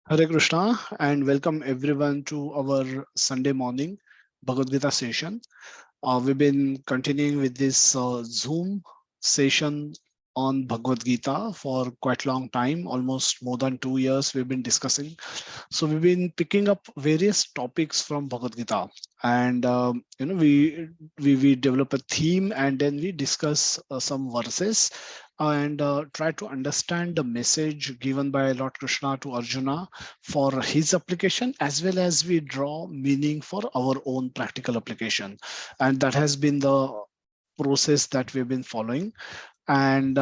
Hare Krishna and welcome everyone to our Sunday morning Bhagavad Gita session. We've been continuing with this Zoom session on Bhagavad Gita for quite a long time, almost more than 2 years we've been discussing. So we've been picking up various topics from Bhagavad Gita, and we develop a theme and then we discuss some verses and try to understand the message given by Lord Krishna to Arjuna for his application, as well as we draw meaning for our own practical application. And that has been the process that we've been following. And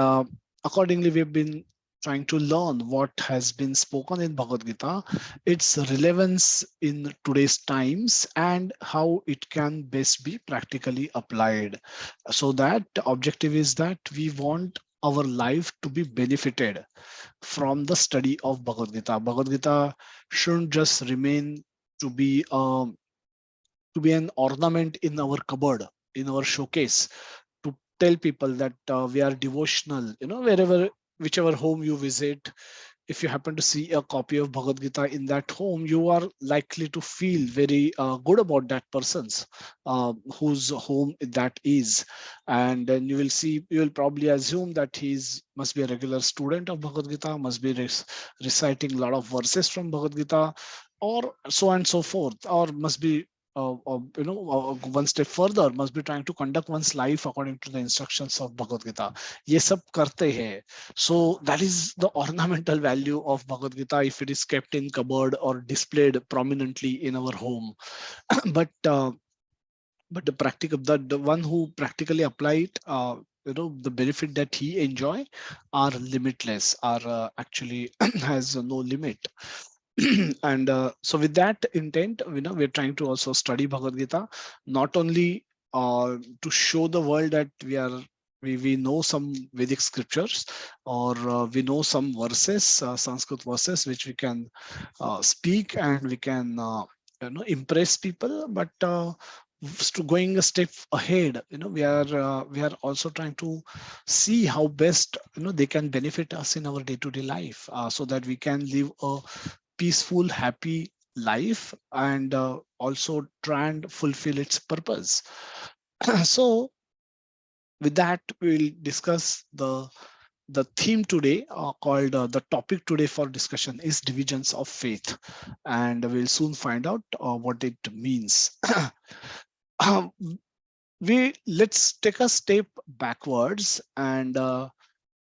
accordingly, we've been trying to learn what has been spoken in Bhagavad Gita, its relevance in today's times, and how it can best be practically applied. So that the objective is that we want our life to be benefited from the study of Bhagavad Gita. Bhagavad Gita shouldn't just remain to be an ornament in our cupboard, in our showcase, to tell people that we are devotional. Wherever, whichever home you visit, if you happen to see a copy of Bhagavad Gita in that home, you are likely to feel very good about that person's whose home that is. And then you will probably assume that he's must be a regular student of Bhagavad Gita, must be reciting a lot of verses from Bhagavad Gita, or so on and so forth, or must be one step further, must be trying to conduct one's life according to the instructions of Bhagavad Gita. ये सब करते हैं. So that is the ornamental value of Bhagavad Gita if it is kept in cupboard or displayed prominently in our home. but but the one who practically apply it, the benefit that he enjoy are limitless, are actually has no limit. And so with that intent, we're trying to also study Bhagavad Gita, not only to show the world that we know some Vedic scriptures, or we know some verses, Sanskrit verses, which we can speak and we can impress people, but to going a step ahead, we are also trying to see how best they can benefit us in our day-to-day life, so that we can live a peaceful, happy life, and also try and fulfill its purpose. So with that, we'll discuss the theme today, called the topic today for discussion is divisions of faith, and we'll soon find out what it means. Um, we let's take a step backwards and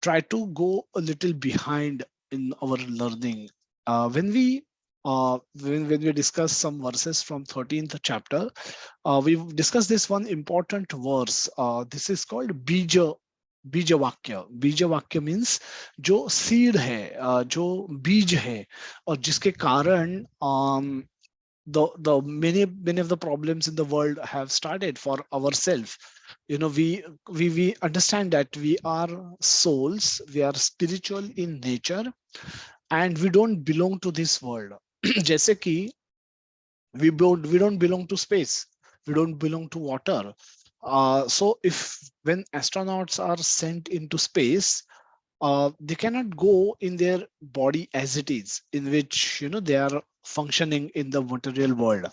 try to go a little behind in our learning. When we discuss some verses from 13th chapter, we've discussed this one important verse. This is called बीज वाक्य. बीज वाक्य means जो seed है, जो बीज है, और जिसके कारण the many of the problems in the world have started for ourselves. We understand that we are souls, we are spiritual in nature, and we don't belong to this world. जैसे कि we don't belong to space, we don't belong to water. So if when astronauts are sent into space, they cannot go in their body as it is, in which they are functioning in the material world.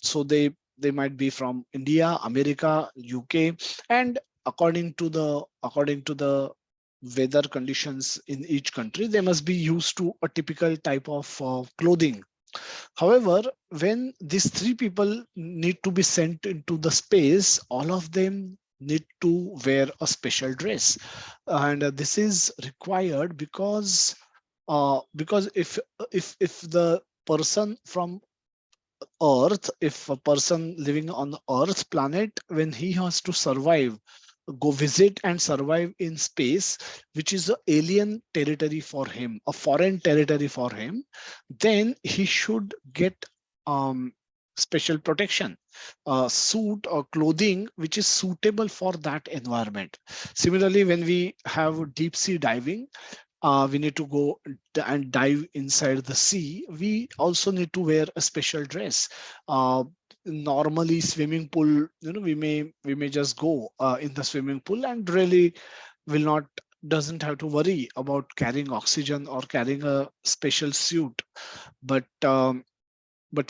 So they might be from India, America, UK, and according to the weather conditions in each country, they must be used to a typical type of clothing. However, when these three people need to be sent into the space, all of them need to wear a special dress, and this is required because if the person from Earth, if a person living on the Earth planet, when he has to survive, go visit and survive in space, which is an alien territory for him, a foreign territory for him, then he should get um, special protection, suit or clothing which is suitable for that environment. Similarly, when we have deep sea diving, we need to go and dive inside the sea, we also need to wear a special dress. Normally swimming pool, we may just go in the swimming pool and really will not doesn't have to worry about carrying oxygen or carrying a special suit. But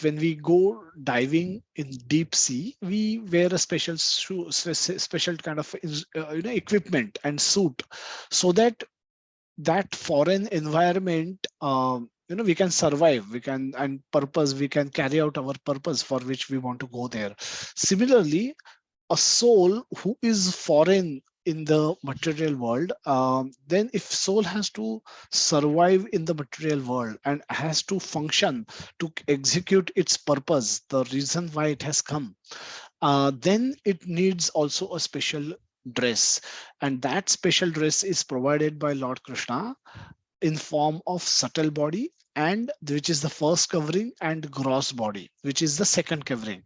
when we go diving in deep sea, we wear a special special kind of equipment and suit, so that that foreign environment, we can survive, we can, and purpose, we can carry out our purpose for which we want to go there. Similarly, a soul who is foreign in the material world, then if soul has to survive in the material world and has to function to execute its purpose, the reason why it has come, then it needs also a special dress. And that special dress is provided by Lord Krishna in form of subtle body, and which is the first covering, and gross body, which is the second covering.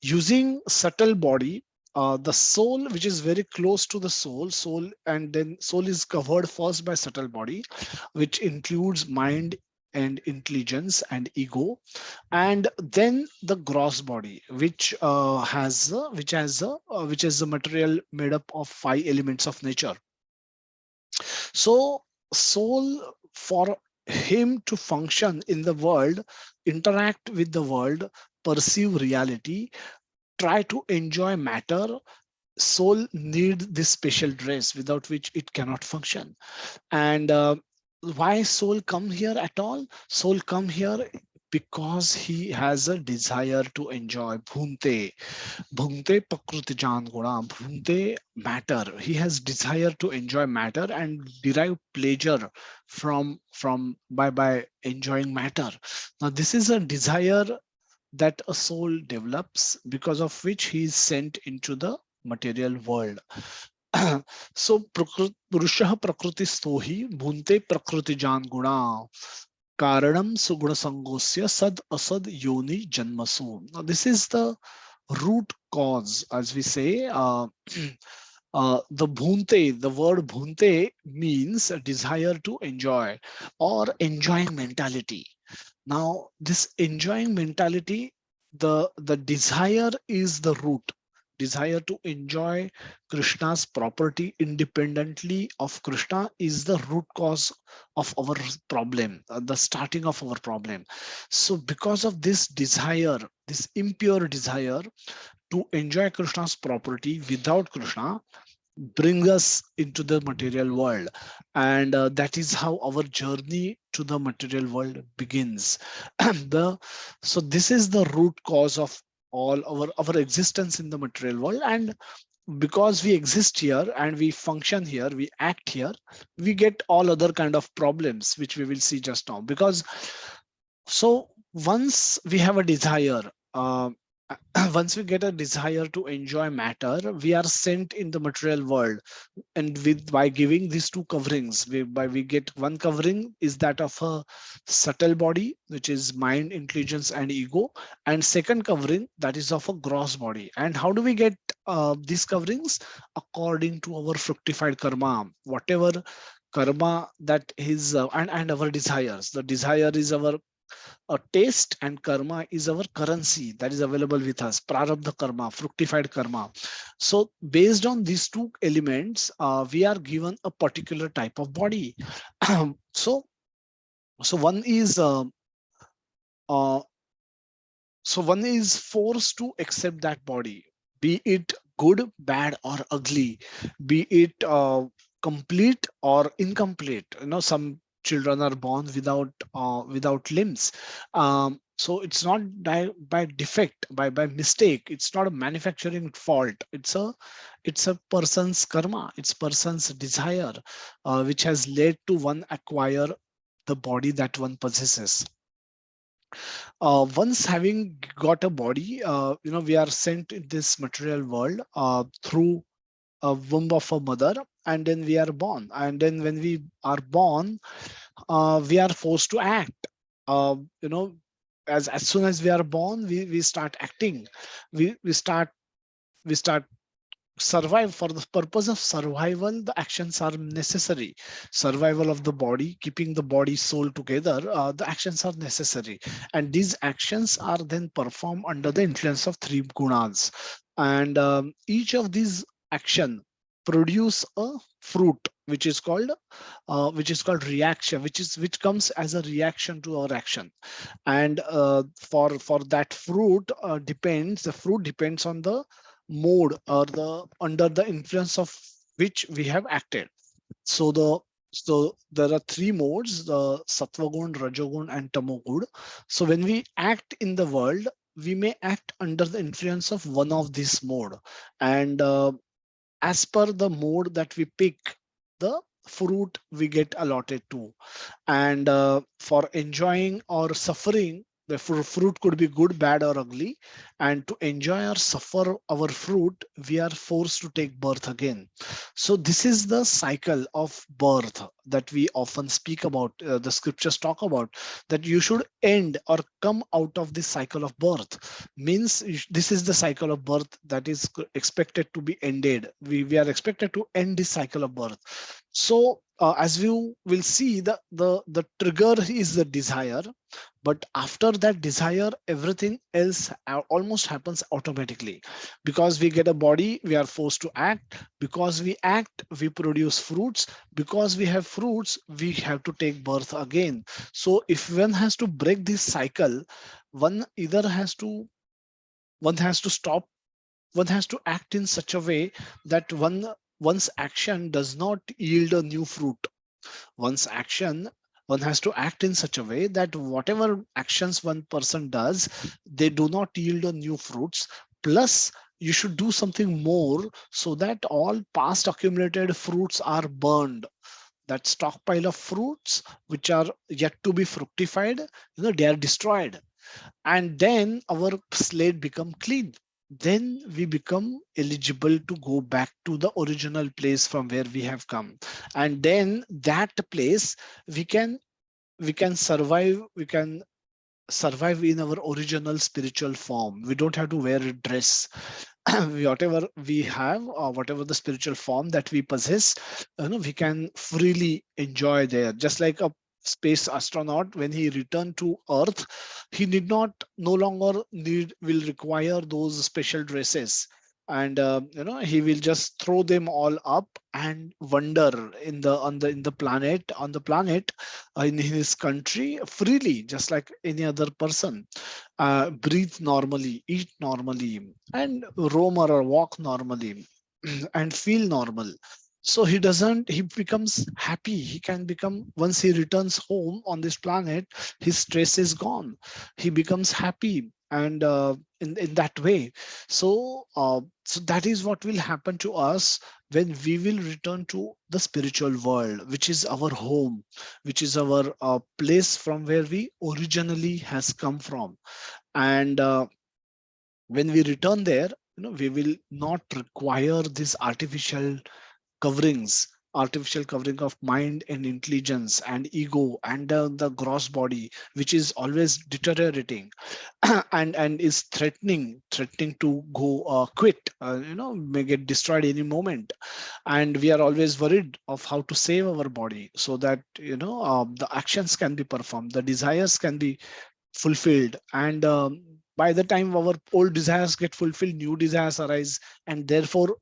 Using subtle body, the soul, which is very close to the soul, and then soul is covered first by subtle body, which includes mind and intelligence and ego, and then the gross body, which is the material made up of 5 elements of nature. So soul, for him to function in the world, interact with the world, perceive reality, try to enjoy matter, soul need this special dress without which it cannot function. And why soul come here at all? Soul come here because he has a desire to enjoy bhunte. Bhunte Prakriti Jan Guna, Bhunte matter. He has desire to enjoy matter and derive pleasure by enjoying matter. Now this is a desire that a soul develops, because of which he is sent into the material world. So Purushah Prakriti Stohi Bhunte Prakriti Jan Guna Karanam Suguna Sangosya Sad Asad Yoni Janmasu. Now this is the root cause, as we say. The bhunte, the word bhunte means a desire to enjoy or enjoying mentality. Now, this enjoying mentality, the desire is the root. Desire to enjoy Krishna's property independently of Krishna is the root cause of our problem, the starting of our problem. So because of this desire, this impure desire to enjoy Krishna's property without Krishna, bring us into the material world. And that is how our journey to the material world begins. the So this is the root cause of all our existence in the material world. And because we exist here and we function here, we act here, we get all other kind of problems, which we will see just now. Because so once we have a desire, once we get a desire to enjoy matter, we are sent in the material world. And with by giving these two coverings, we get one covering is that of a subtle body, which is mind, intelligence and ego, and second covering, that is of a gross body. And how do we get these coverings? According to our fructified karma, whatever karma that is, and our desires. The desire is our taste, and karma is our currency that is available with us, prarabdha karma, fructified karma. So based on these two elements, we are given a particular type of body. so so one is uh, so one is forced to accept that body, be it good, bad or ugly, be it complete or incomplete. Some children are born without limbs. So it's not by defect, by mistake. It's not a manufacturing fault. It's a person's karma, it's person's desire, which has led to one acquire the body that one possesses. Once having got a body, we are sent in this material world through a womb of a mother, and then we are born. And then when we are born, we are forced to act. uh, you know as soon as we are born, we start acting. We start survive. For the purpose of survival, the actions are necessary. Survival of the body, keeping the body soul together, the actions are necessary. And these actions are then performed under the influence of three gunas. And each of these action, produce a fruit which is called reaction, which comes as a reaction to our action. And for that fruit, the fruit depends on the mode or the under the influence of which we have acted. So there are three modes: the sattva gun, rajogun, and tamogun. So when we act in the world, we may act under the influence of one of these mode, and as per the mode that we pick, the fruit we get allotted to. And for enjoying or suffering, the fruit could be good, bad, or ugly. And to enjoy or suffer our fruit, we are forced to take birth again. So this is the cycle of birth that we often speak about. The scriptures talk about that you should end or come out of this cycle of birth. Means this is the cycle of birth that is expected to be ended. We are expected to end this cycle of birth. So as you will see, the trigger is the desire, but after that desire, everything else almost happens automatically. Because we get a body, we are forced to act. Because we act, we produce fruits. Because we have fruits, we have to take birth again. So if one has to break this cycle, one either has to one has to stop, one has to act in such a way that one's action does not yield a new fruit. One's action, one has to act in such a way that whatever actions one person does, they do not yield a new fruits. Plus, you should do something more so that all past accumulated fruits are burned. That stockpile of fruits which are yet to be fructified, they are destroyed. And then our slate become clean. Then we become eligible to go back to the original place from where we have come. And then that place, we can survive, we can survive in our original spiritual form. We don't have to wear a dress. Whatever we have, or whatever the spiritual form that we possess, we can freely enjoy there. Just like a space astronaut, when he returned to earth, he did not no longer will require those special dresses. And he will just throw them all up and wander in the planet, in his country freely, just like any other person. Breathe normally, eat normally, and roam or walk normally, and feel normal. So he becomes happy. He can become, once he returns home on this planet, his stress is gone. He becomes happy, and in that way. So that is what will happen to us when we will return to the spiritual world, which is our home, which is our place from where we originally has come from. And when we return there, we will not require this artificial covering of mind and intelligence and ego and the gross body, which is always deteriorating and is threatening to go quit, may get destroyed any moment. And we are always worried of how to save our body so that the actions can be performed, the desires can be fulfilled. And by the time our old desires get fulfilled, new desires arise. And therefore,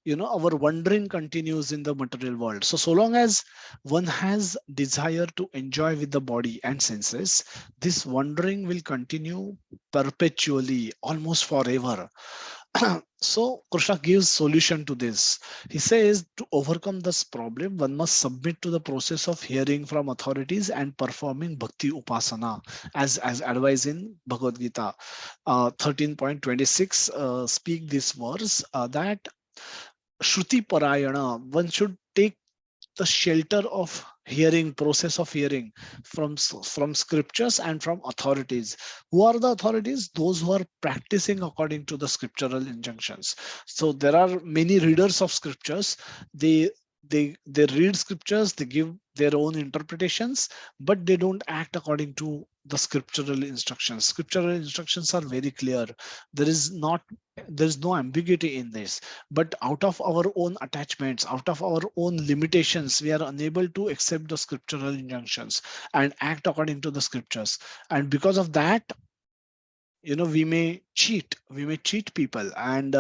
our wandering continues in the material world. So long as one has desire to enjoy with the body and senses, this wandering will continue perpetually, almost forever. So Krishna gives solution to this. He says to overcome this problem, one must submit to the process of hearing from authorities and performing bhakti upasana, as advised in Bhagavad Gita 13.26. Speak this verse that Shruti Parayana, one should take the shelter of hearing, process of hearing from scriptures and from authorities. Who are the authorities? Those who are practicing according to the scriptural injunctions. So there are many readers of scriptures. They read scriptures, they give their own interpretations, but they don't act according to the scriptural instructions. Scriptural instructions are very clear. There is not there is no ambiguity in this. But out of our own attachments, out of our own limitations, we are unable to accept the scriptural injunctions and act according to the scriptures. And because of that, we may cheat people, and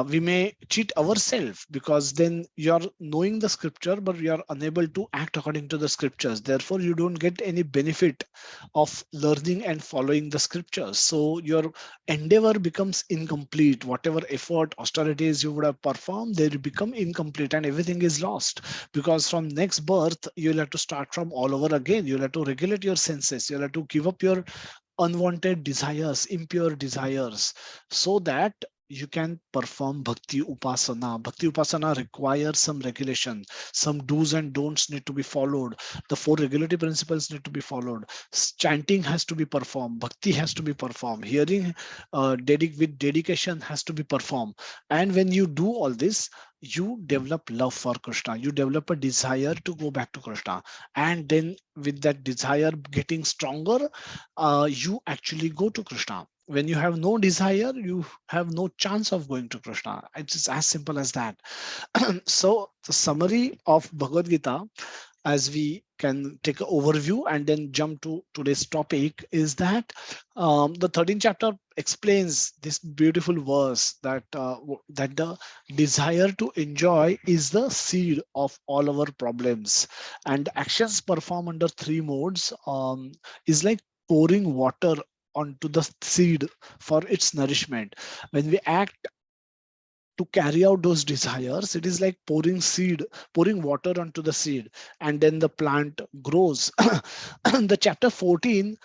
we may cheat ourselves, because then you're knowing the scripture but you're unable to act according to the scriptures. Therefore you don't get any benefit of learning and following the scriptures, so your endeavor becomes incomplete. Whatever effort, austerities you would have performed, they become incomplete and everything is lost, because from next birth you'll have to start from all over again. You'll have to regulate your senses, you'll have to give up your unwanted desires, impure desires, so that you can perform bhakti upasana. Bhakti upasana requires some regulation, some do's and don'ts need to be followed. The four regulatory principles need to be followed. Chanting has to be performed, bhakti has to be performed, hearing with dedication has to be performed. And when you do all this, you develop love for Krishna, you develop a desire to go back to Krishna. And then with that desire getting stronger, you actually go to Krishna. When you have no desire, you have no chance of going to Krishna. It's as simple as that. So the summary of Bhagavad Gita, as we can take an overview and then jump to today's topic, is that the 13th chapter explains this beautiful verse that that the desire to enjoy is the seed of all our problems, and actions performed under three modes is like pouring water onto the seed for its nourishment. When we act to carry out those desires, it is like pouring water onto the seed, and then the plant grows. The chapter 14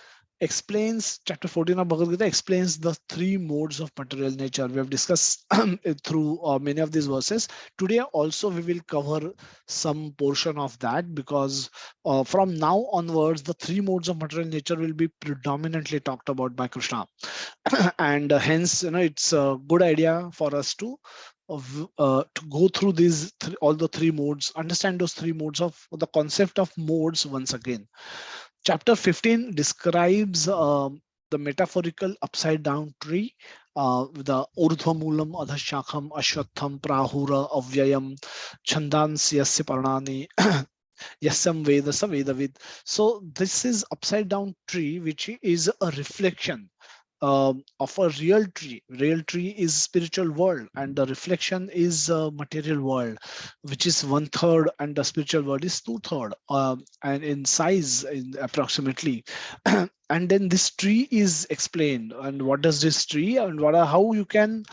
of Bhagavad Gita explains the three modes of material nature. We have discussed it through many of these verses. Today also we will cover some portion of that, because from now onwards the three modes of material nature will be predominantly talked about by Krishna. And hence it's a good idea for us to go through all the three modes, understand those three modes of the concept of modes once again. Chapter 15 describes the metaphorical upside down tree, the urdhva moolam adhashakham ashwatham prahura avyayam chandansya parnani yasam vedasa vedavid. So this is upside down tree, which is a reflection of a real tree. Real tree is spiritual world, and the reflection is material world, which is one third, and the spiritual world is two third, and in size, in approximately. And then this tree is explained, and what does this tree, and how you can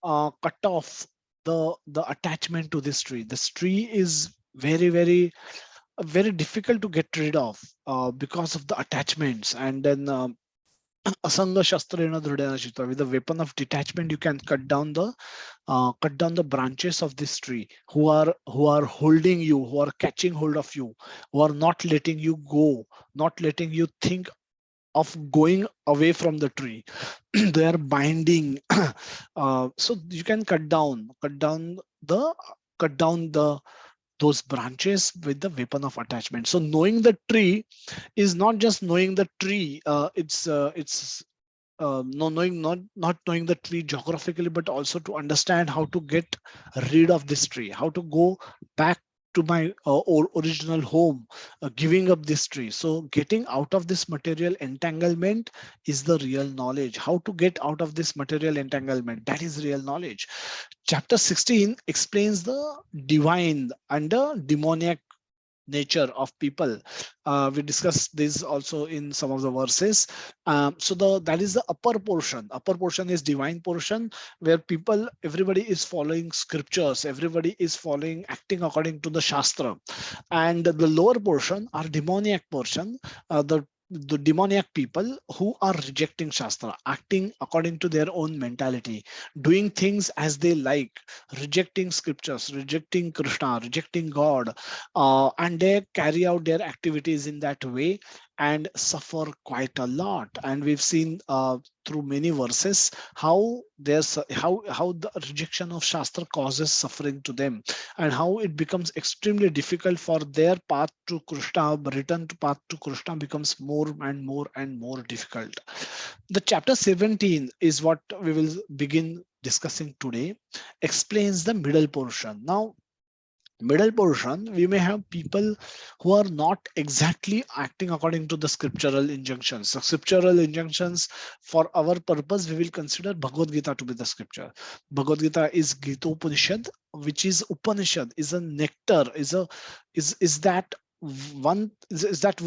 cut off the attachment to this tree. This tree is very difficult to get rid of because of the attachments. And then Asanga Shastrena Dhrudena Chitra. With the weapon of detachment, you can cut down the branches of this tree, who are holding you, who are catching hold of you, who are not letting you go, not letting you think of going away from the tree. They are binding. So you can cut down the those branches with the weapon of attachment. So knowing the tree is not just knowing the tree. It's no knowing not knowing the tree geographically, but also to understand how to get rid of this tree, how to go back to my original home, giving up this tree. So getting out of this material entanglement is the real knowledge. How to get out of this material entanglement, that is real knowledge. Chapter 16 explains the divine and the demoniac nature of people. We discussed this also in some of the verses. So that is the upper portion. Upper portion is divine portion, where everybody is following scriptures, everybody is following, acting according to the Shastra. And the lower portion are demoniac portion, the demoniac people who are rejecting Shastra, acting according to their own mentality, doing things as they like, rejecting scriptures, rejecting Krishna, rejecting God, and they carry out their activities in that way and suffer quite a lot. And we've seen through many verses how the rejection of Shastra causes suffering to them, and how it becomes extremely difficult for their path to Krishna, return to path to Krishna becomes more and more and more difficult. The chapter 17 is what we will begin discussing today, explains the middle portion. Now, middle portion, we may have people who are not exactly acting according to the scriptural injunctions. The scriptural injunctions, for our purpose, we will consider Bhagavad Gita to be the scripture. Bhagavad Gita is Gita Upanishad, which is Upanishad, is a nectar, is that is that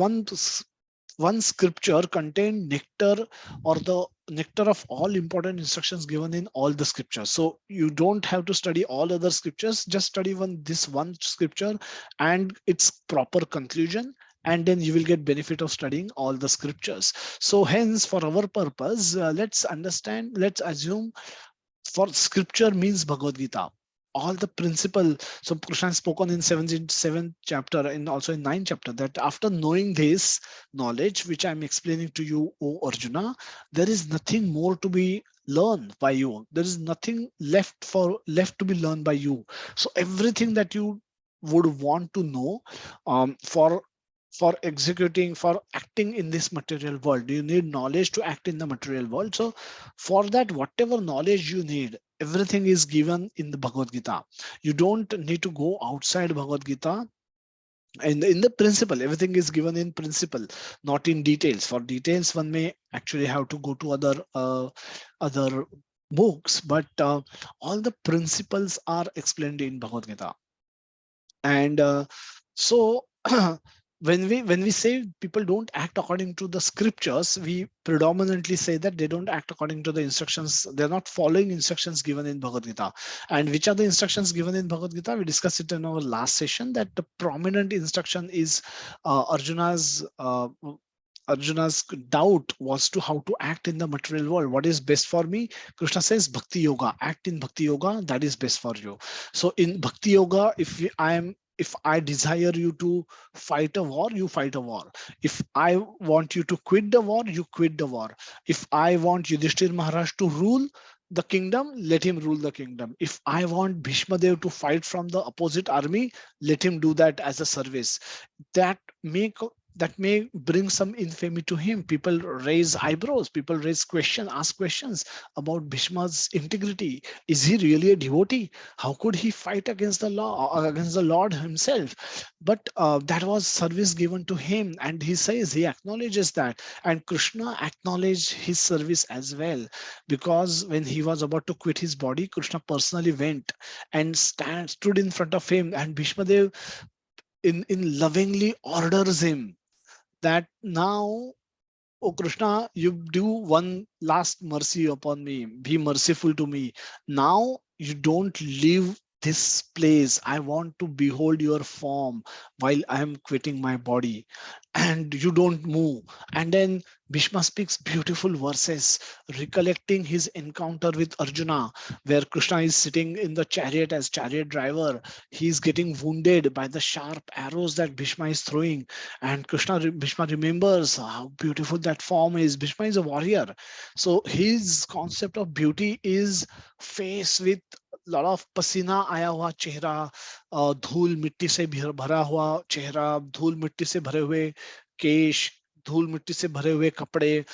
one scripture contain nectar, or the nectar of all important instructions given in all the scriptures. So you don't have to study all other scriptures, just study this one scripture and its proper conclusion, and then you will get benefit of studying all the scriptures. So hence, for our purpose, let's assume, for scripture means Bhagavad Gita. All the principle. So Krishna has spoken in seventh chapter and also in ninth chapter, that after knowing this knowledge, which I'm explaining to you, O Arjuna, there is nothing more to be learned by you. There is nothing left to be learned by you. So everything that you would want to know, for executing, for acting in this material world, you need knowledge to act in the material world. So for that, whatever knowledge you need, everything is given in the Bhagavad Gita. You don't need to go outside Bhagavad Gita. And in the principle, everything is given in principle, not in details. For details, one may actually have to go to other books, but all the principles are explained in Bhagavad Gita. And so when we say people don't act according to the scriptures, we predominantly say that they don't act according to the instructions. They're not following instructions given in Bhagavad Gita. And which are the instructions given in Bhagavad Gita? We discussed it in our last session, that the prominent instruction is Arjuna's doubt was to how to act in the material world. What is best for me? Krishna says Bhakti Yoga. Act in Bhakti Yoga. That is best for you. So in Bhakti Yoga, if I desire you to fight a war, you fight a war. If I want you to quit the war, you quit the war. If I want Yudhishthir Maharaj to rule the kingdom, let him rule the kingdom. If I want Bhishma Dev to fight from the opposite army, let him do that as a service. That may that may bring some infamy to him. People raise eyebrows, people ask questions about Bhishma's integrity. Is he really a devotee? How could he fight against the law, against the Lord himself? But that was service given to him, and he acknowledges that. And Krishna acknowledged his service as well, because when he was about to quit his body, Krishna personally went and stood in front of him, and Bhishma Dev in lovingly orders him that, now, oh Krishna, you do one last mercy upon me. Be merciful to me. Now you don't leave this place. I want to behold your form while I am quitting my body, and you don't move. And then Bhishma speaks beautiful verses, recollecting his encounter with Arjuna, where Krishna is sitting in the chariot as chariot driver. He is getting wounded by the sharp arrows that Bhishma is throwing, and Bhishma remembers how beautiful that form is. Bhishma is a warrior, so his concept of beauty is face with lot of पसीना आया हुआ चेहरा, धूल मिट्टी से भरा हुआ चेहरा, धूल मिट्टी से भरे हुए केश, धूल मिट्टी से भरे हुए कपड़े,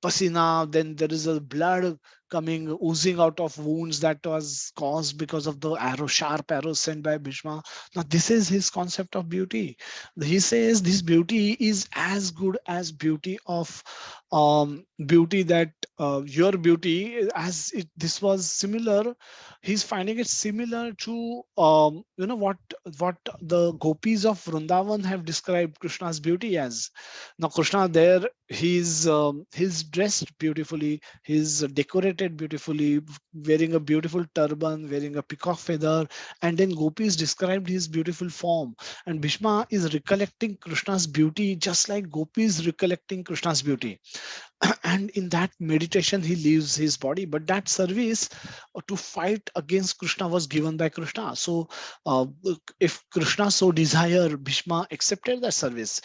pasina, then there is a blood coming, oozing out of wounds that was caused because of the sharp arrows sent by Bhishma. Now, this is his concept of beauty. He says this beauty is as good as beauty of beauty that your beauty, this was similar. He's finding it similar to what the gopis of Vrindavan have described Krishna's beauty as. Now, Krishna there, he's dressed beautifully, he's decorated beautifully, wearing a beautiful turban, wearing a peacock feather, and then gopis described his beautiful form, and Bhishma is recollecting Krishna's beauty just like gopis recollecting Krishna's beauty. And in that meditation he leaves his body, but that service to fight against Krishna was given by Krishna. So if Krishna so desire, Bhishma accepted that service.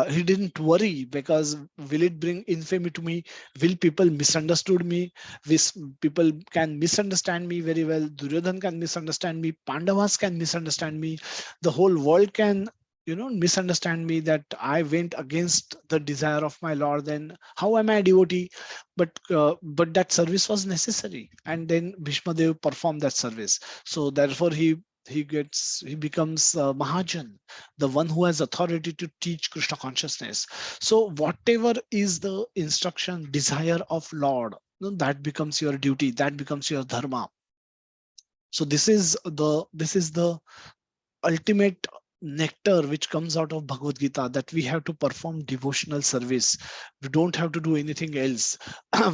He didn't worry, because will it bring infamy to me? Will people misunderstood me? People can misunderstand me very well. Duryodhan can misunderstand me, Pandavas can misunderstand me, the whole world can misunderstand me, that I went against the desire of my Lord. Then how am I a devotee? But that service was necessary, and then Bhishma Dev performed that service. So therefore he He becomes Mahajan, the one who has authority to teach Krishna consciousness. So whatever is the instruction, desire of Lord, that becomes your duty, that becomes your dharma. So this is the ultimate nectar which comes out of Bhagavad Gita, that we have to perform devotional service. We don't have to do anything else.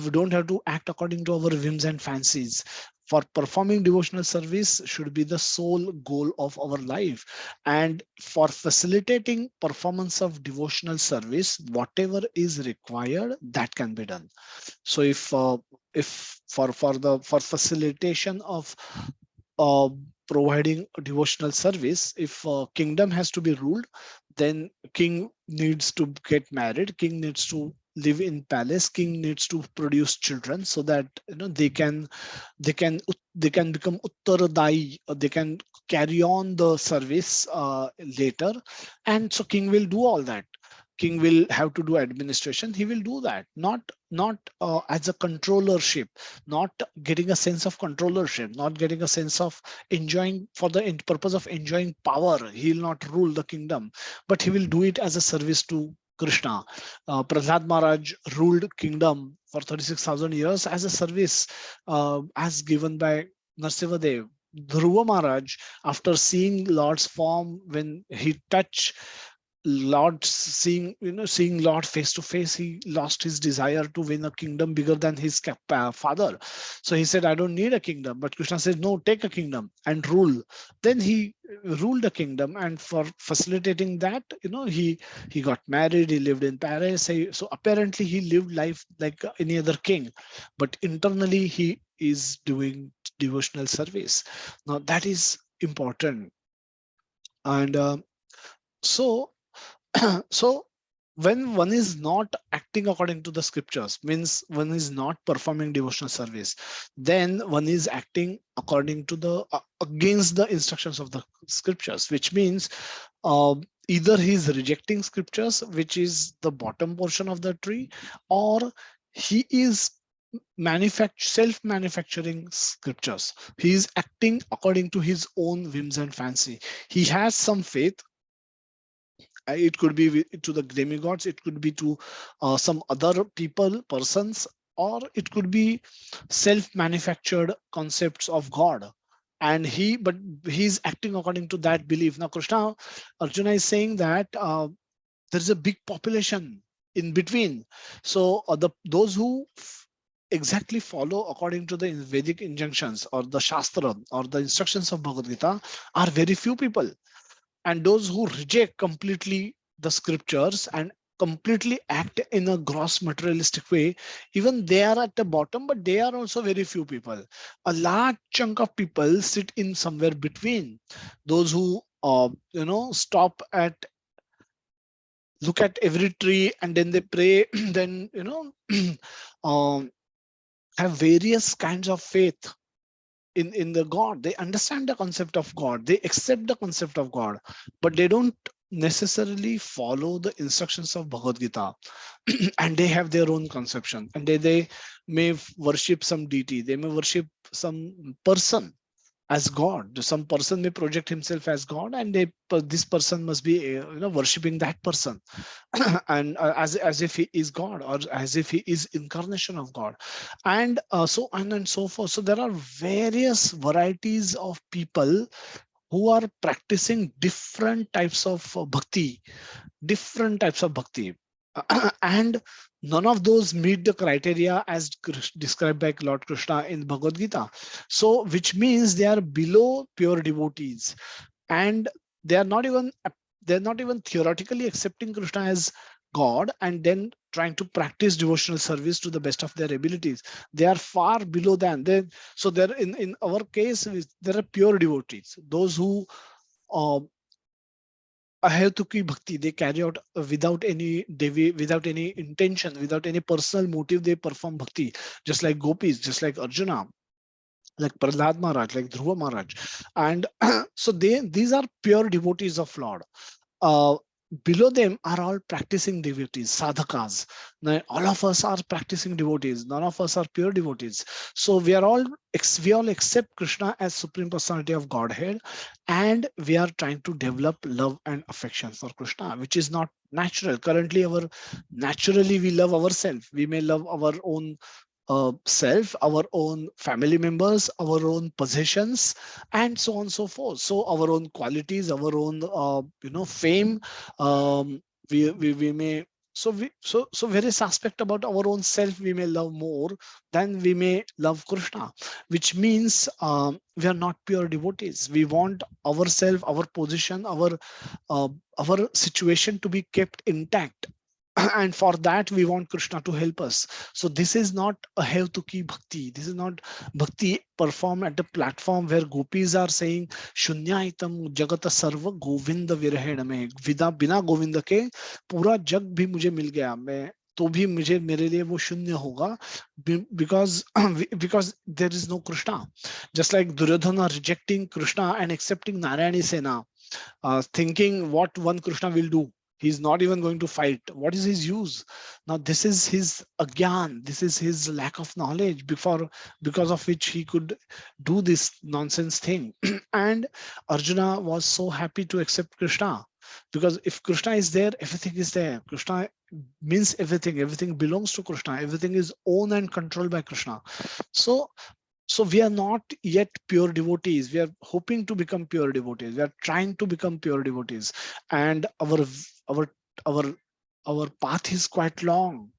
We don't have to act according to our whims and fancies. For performing devotional service should be the sole goal of our life. And for facilitating performance of devotional service, whatever is required, that can be done. So if for facilitation of uh, providing a devotional service, if kingdom has to be ruled, then king needs to get married, king needs to live in palace, king needs to produce children, so that they can become uttaradayi, or they can carry on the service later. And so king will do all that. King will have to do administration, he will do that, not as a controllership, not getting a sense of controllership, not getting a sense of enjoying for the purpose of enjoying power. He will not rule the kingdom, but he will do it as a service to Krishna. Prahlad Maharaj ruled kingdom for 36,000 years as a service, as given by Narsimadev. Dhruva Maharaj, after seeing Lord's form, when he touched Lord, seeing Lord face to face, he lost his desire to win a kingdom bigger than his father. So he said, I don't need a kingdom. But Krishna said, no, take a kingdom and rule. Then he ruled a kingdom, and for facilitating that, he got married, he lived in Paris. So apparently he lived life like any other king, but internally he is doing devotional service. Now that is important. And so so when one is not acting according to the scriptures, means one is not performing devotional service, then one is acting according to the against the instructions of the scriptures, which means uh, either he is rejecting scriptures, which is the bottom portion of the tree, or he is self-manufacturing scriptures. He is acting according to his own whims and fancy. He has some faith. It could be to the demigods, it could be to some other persons, or it could be self-manufactured concepts of God. And but he's acting according to that belief. Now Arjuna is saying that there's a big population in between. So those who exactly follow according to the Vedic injunctions, or the Shastra, or the instructions of Bhagavad Gita, are very few people. And those who reject completely the scriptures and completely act in a gross materialistic way, even they are at the bottom, but they are also very few people. A large chunk of people sit in somewhere between. Those who stop at look at every tree and then they pray, then um, have various kinds of faith in the God. They understand the concept of God, they accept the concept of God, but they don't necessarily follow the instructions of Bhagavad Gita. And they have their own conception, and they may worship some deity, they may worship some person as God. Some person may project himself as God, and this person must be worshipping that person, and as if he is God, or as if he is incarnation of God, and so on and so forth. So there are various varieties of people who are practicing different types of bhakti, and none of those meet the criteria as described by Lord Krishna in Bhagavad Gita. So which means they are below pure devotees, and they are not even theoretically accepting Krishna as God and then trying to practice devotional service to the best of their abilities. They are far below than they. So there, in our case, there are pure devotees, those who uh, Ahetuki bhakti, they carry out without any without any intention, without any personal motive, they perform bhakti, just like gopis, just like Arjuna, like Prahlad Maharaj, like Dhruva Maharaj. And so these are pure devotees of Lord. below them are all practicing devotees, sadhakas. Now, all of us are practicing devotees. None of us are pure devotees. So we all accept Krishna as Supreme Personality of Godhead, and we are trying to develop love and affection for Krishna, which is not natural. Currently, our naturally we love ourselves. We may love our own self, our own family members, our own possessions, and so on and so forth. So our own qualities, our own fame. We may so various aspect about our own self we may love more than we may love Krishna, which means we are not pure devotees. We want ourself, our position, uh, our situation to be kept intact. And for that we want Krishna to help us. So this is not a have to keep bhakti. This is not bhakti perform at the platform where gopis are saying shunyaitam jagat sarva govind virhen mein विदा बिना गोविंद के पूरा जग भी मुझे मिल गया, मैं तो भी मुझे मेरे लिए वो शून्य होगा, because because there is no Krishna. Just like Duryodhana rejecting Krishna and accepting Narayani Sena, thinking what one Krishna will do. He's not even going to fight. What is his use? Now, this is his agyan. This is his lack of knowledge because of which he could do this nonsense thing. And Arjuna was so happy to accept Krishna, because if Krishna is there, everything is there. Krishna means everything. Everything belongs to Krishna. Everything is owned and controlled by Krishna. So we are not yet pure devotees. We are hoping to become pure devotees. We are trying to become pure devotees, and our our our path is quite long.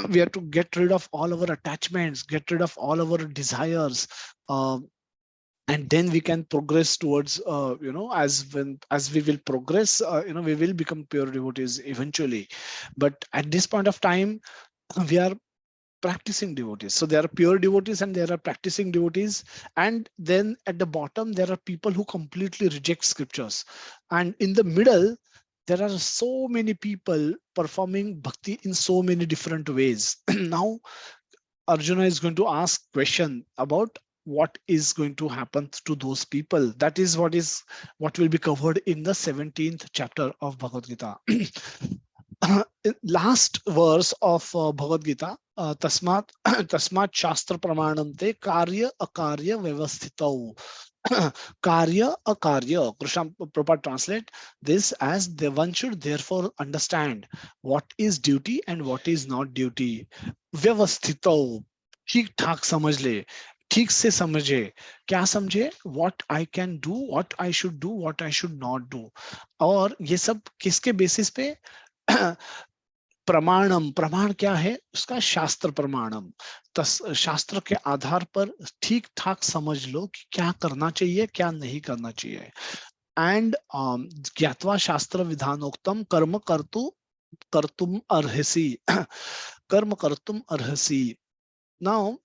We have to get rid of all our attachments, get rid of all our desires, and then we can progress towards as we will progress, we will become pure devotees eventually. But at this point of time, we are practicing devotees. So there are pure devotees and there are practicing devotees. And then at the bottom, there are people who completely reject scriptures. And in the middle, there are so many people performing bhakti in so many different ways. Now, Arjuna is going to ask question about what is going to happen to those people. That is what will be covered in the 17th chapter of Bhagavad Gita. Last verse of Bhagavad Gita, tasmat tasmat shastra pramanam te karya akarya vyavasthitau. Karya akarya. Krishna Prabhupada translate this as the one should therefore understand what is duty and what is not duty. व्यवस्थितौ, ठीक ठाक समझ ले, ठीक से समझे. क्या समझे? What I can do, what I should do, what I should not do. और ये सब किसके बेसिस पे? प्रमाणम. प्रमाण क्या है उसका? शास्त्र प्रमाणम. शास्त्र के आधार पर ठीक ठाक समझ लो कि क्या करना चाहिए, क्या नहीं करना चाहिए. एंड ज्ञात्वा शास्त्र विधानोक्तम कर्म कर्तुम अर्हसि. कर्म कर्तुम अर्हसि. Now,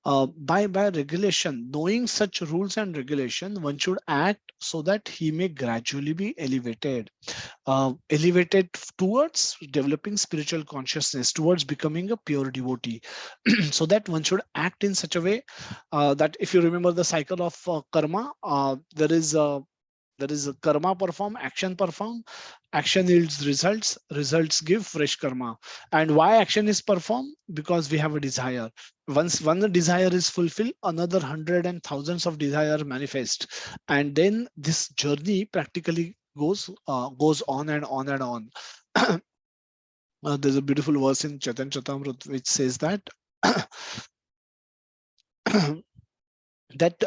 by regulation, knowing such rules and regulation, one should act so that he may gradually be elevated towards developing spiritual consciousness, towards becoming a pure devotee. So that one should act in such a way that, if you remember the cycle of karma, there is a karma perform, action perform, action yields results, results give fresh karma. And why action is performed? Because we have a desire. Once one desire is fulfilled, another hundred and thousands of desire manifest, and then this journey practically goes on and on and on. There's a beautiful verse in Chaitanya Charitamrita which says that that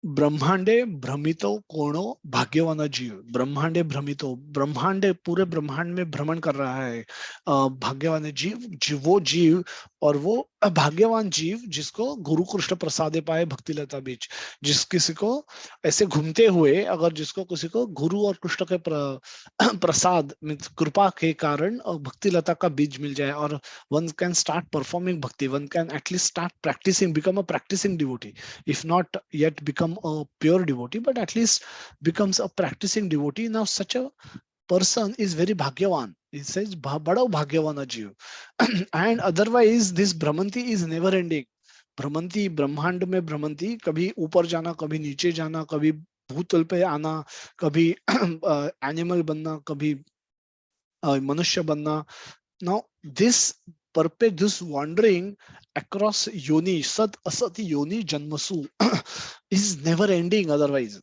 ब्रह्मांडे भ्रमितो कोनो भाग्यवान जीव. ब्रह्मांडे भ्रमितो, ब्रह्मांडे पूरे ब्रह्मांड में भ्रमण कर रहा है भाग्यवान जीव, वो जीव, और वो भाग्यवान जीव जिसको गुरु कृष्ण प्रसादे पाए भक्ति लता बीच. जिस किसी को ऐसे घूमते हुए, अगर जिसको किसी को गुरु और कृष्ण के प्रसाद कृपा के कारण भक्ति लता का बीज मिल जाए, और one can start performing bhakti, one can at least start practicing, become a practicing devotee, if not yet become a pure devotee, but at least becomes a practicing devotee. Now such a person is very bhagyavan. He says bada bhagyavan ajiv. And otherwise this Bhramanti is never ending. भ्रमंती, ब्रह्मांड में भ्रमंती, कभी ऊपर जाना, कभी नीचे जाना, कभी भूतल पे आना, कभी एनिमल बनना, कभी मनुष्य बनना. Now this perpetual, this wandering across yoni, sat asat yoni janmasu, is never ending otherwise,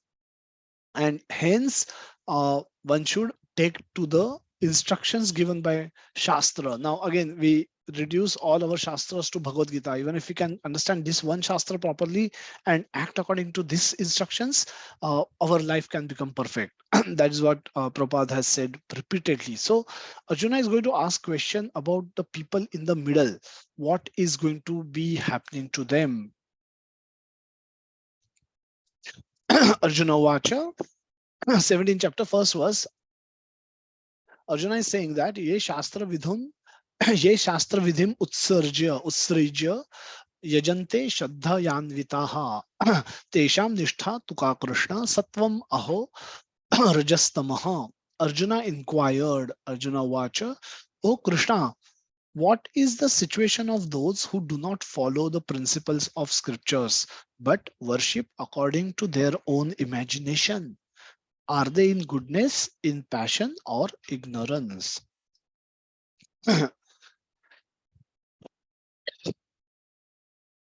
and hence one should take to the instructions given by Shastra. Now again, we reduce all our Shastras to Bhagavad Gita. Even if we can understand this one Shastra properly and act according to these instructions, our life can become perfect. That is what Prabhupada has said repeatedly. So Arjuna is going to ask question about the people in the middle. What is going to be happening to them? Arjuna Vacha, 17th chapter, first verse. Arjuna is saying that ye shastra vidhum ye shastra vidhim utsrajya yajante shraddha yanvitaha tesham nishtha tuka krishna satvam aho rajastamaha. Arjuna inquired, Arjuna vacha, O Krishna, what is the situation of those who do not follow the principles of scriptures but worship according to their own imagination? Are they in goodness, in passion, or ignorance?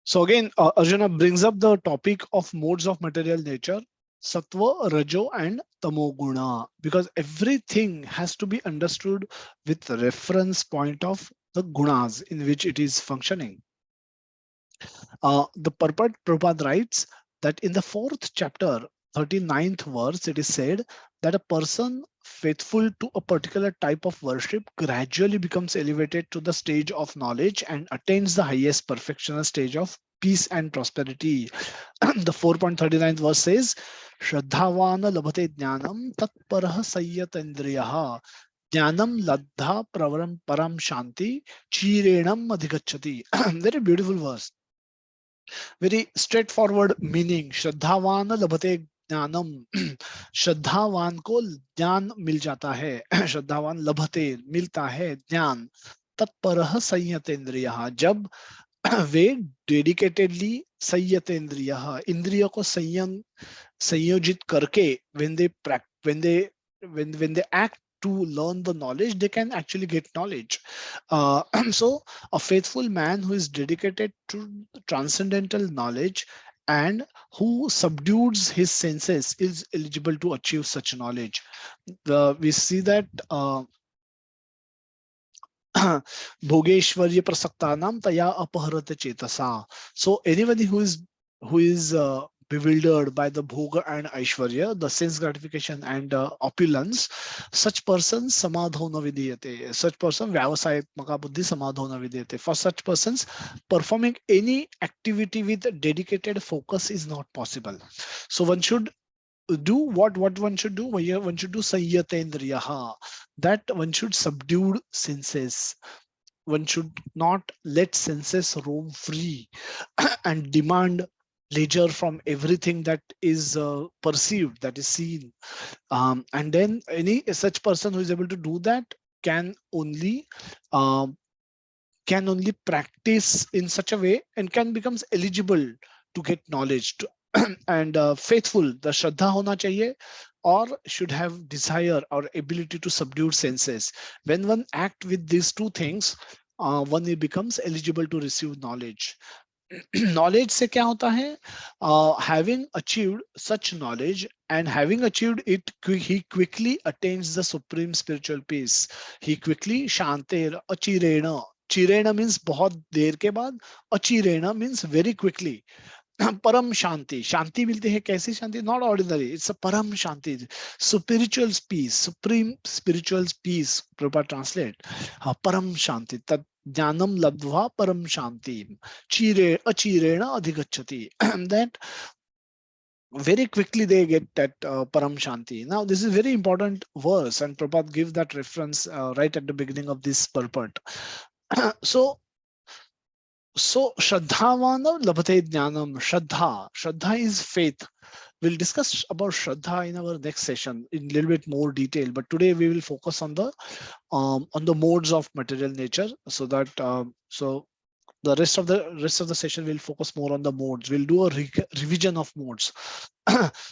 So again, Arjuna brings up the topic of modes of material nature, sattva, rajo, and tamoguna, because everything has to be understood with the reference point of the gunas in which it is functioning. The purport Prabhupada writes that in the 4th chapter, 39th verse, it is said that a person faithful to a particular type of worship gradually becomes elevated to the stage of knowledge and attains the highest perfectional stage of peace and prosperity. The 4.39th verse says, Shraddhavana labhate jnanam tatparah sayyatendriyaha jnanam ladha pravaram param shanti chirenam adhigachati. Very beautiful verse. Very straightforward meaning. श्रद्धावान लभते ज्ञानम. श्रद्धावान को ज्ञान मिल जाता है. श्रद्धावान लभते मिलता है ज्ञान. तत्परः संयतेन्द्रियः, जब वे डेडिकेटेडली संयतेन्द्रियः, इंद्रियों को संयोजित करके, when they act to learn the knowledge, they can actually get knowledge. So a faithful man who is dedicated to transcendental knowledge and who subdues his senses is eligible to achieve such knowledge. We see that Bhogeshwarya prasaktanam taya apaharata chetasa. So anybody who is bewildered by the bhoga and aishwarya, the sense gratification and opulence, such person samadhona vidiyate. Such person vyavasayatmaka buddhi samadhona vidiyate. For such persons, performing any activity with dedicated focus is not possible. So one should do what one should do. One should do sayyatendriyaha, that one should subdue senses. One should not let senses roam free and demand leisure from everything that is perceived, that is seen. And then any such person who is able to do that can only um, practice in such a way and can becomes eligible to get knowledge and faithful. The shraddha hona chahiye, or should have desire or ability to subdue senses. When one act with these two things, one becomes eligible to receive knowledge. Knowledge से क्या होता है? Having achieved such knowledge and having achieved it, he quickly attains the supreme spiritual peace. He quickly shanter achirena. Chirena means बहुत देर के बाद. Achirena means very quickly. परम शांति. शांति मिलती है, कैसी शांति? Not ordinary, it's a परम शांति, spiritual peace, supreme spiritual peace. Prabhupada translate परम शांति. तत् ज्ञानम लब्ध्वा परम शांति चीरे अचीरेण अधिगच्छति. That very quickly they get that param shanti. Now this is very important verse, and Prabhupada give that reference right at the beginning of this purport. So Shraddhavana labhate jnanam. Shraddha is faith. We'll discuss about Shraddha in our next session in a little bit more detail. But today we will focus on the modes of material nature, so that The rest of the session will focus more on the modes. We'll do a revision of modes.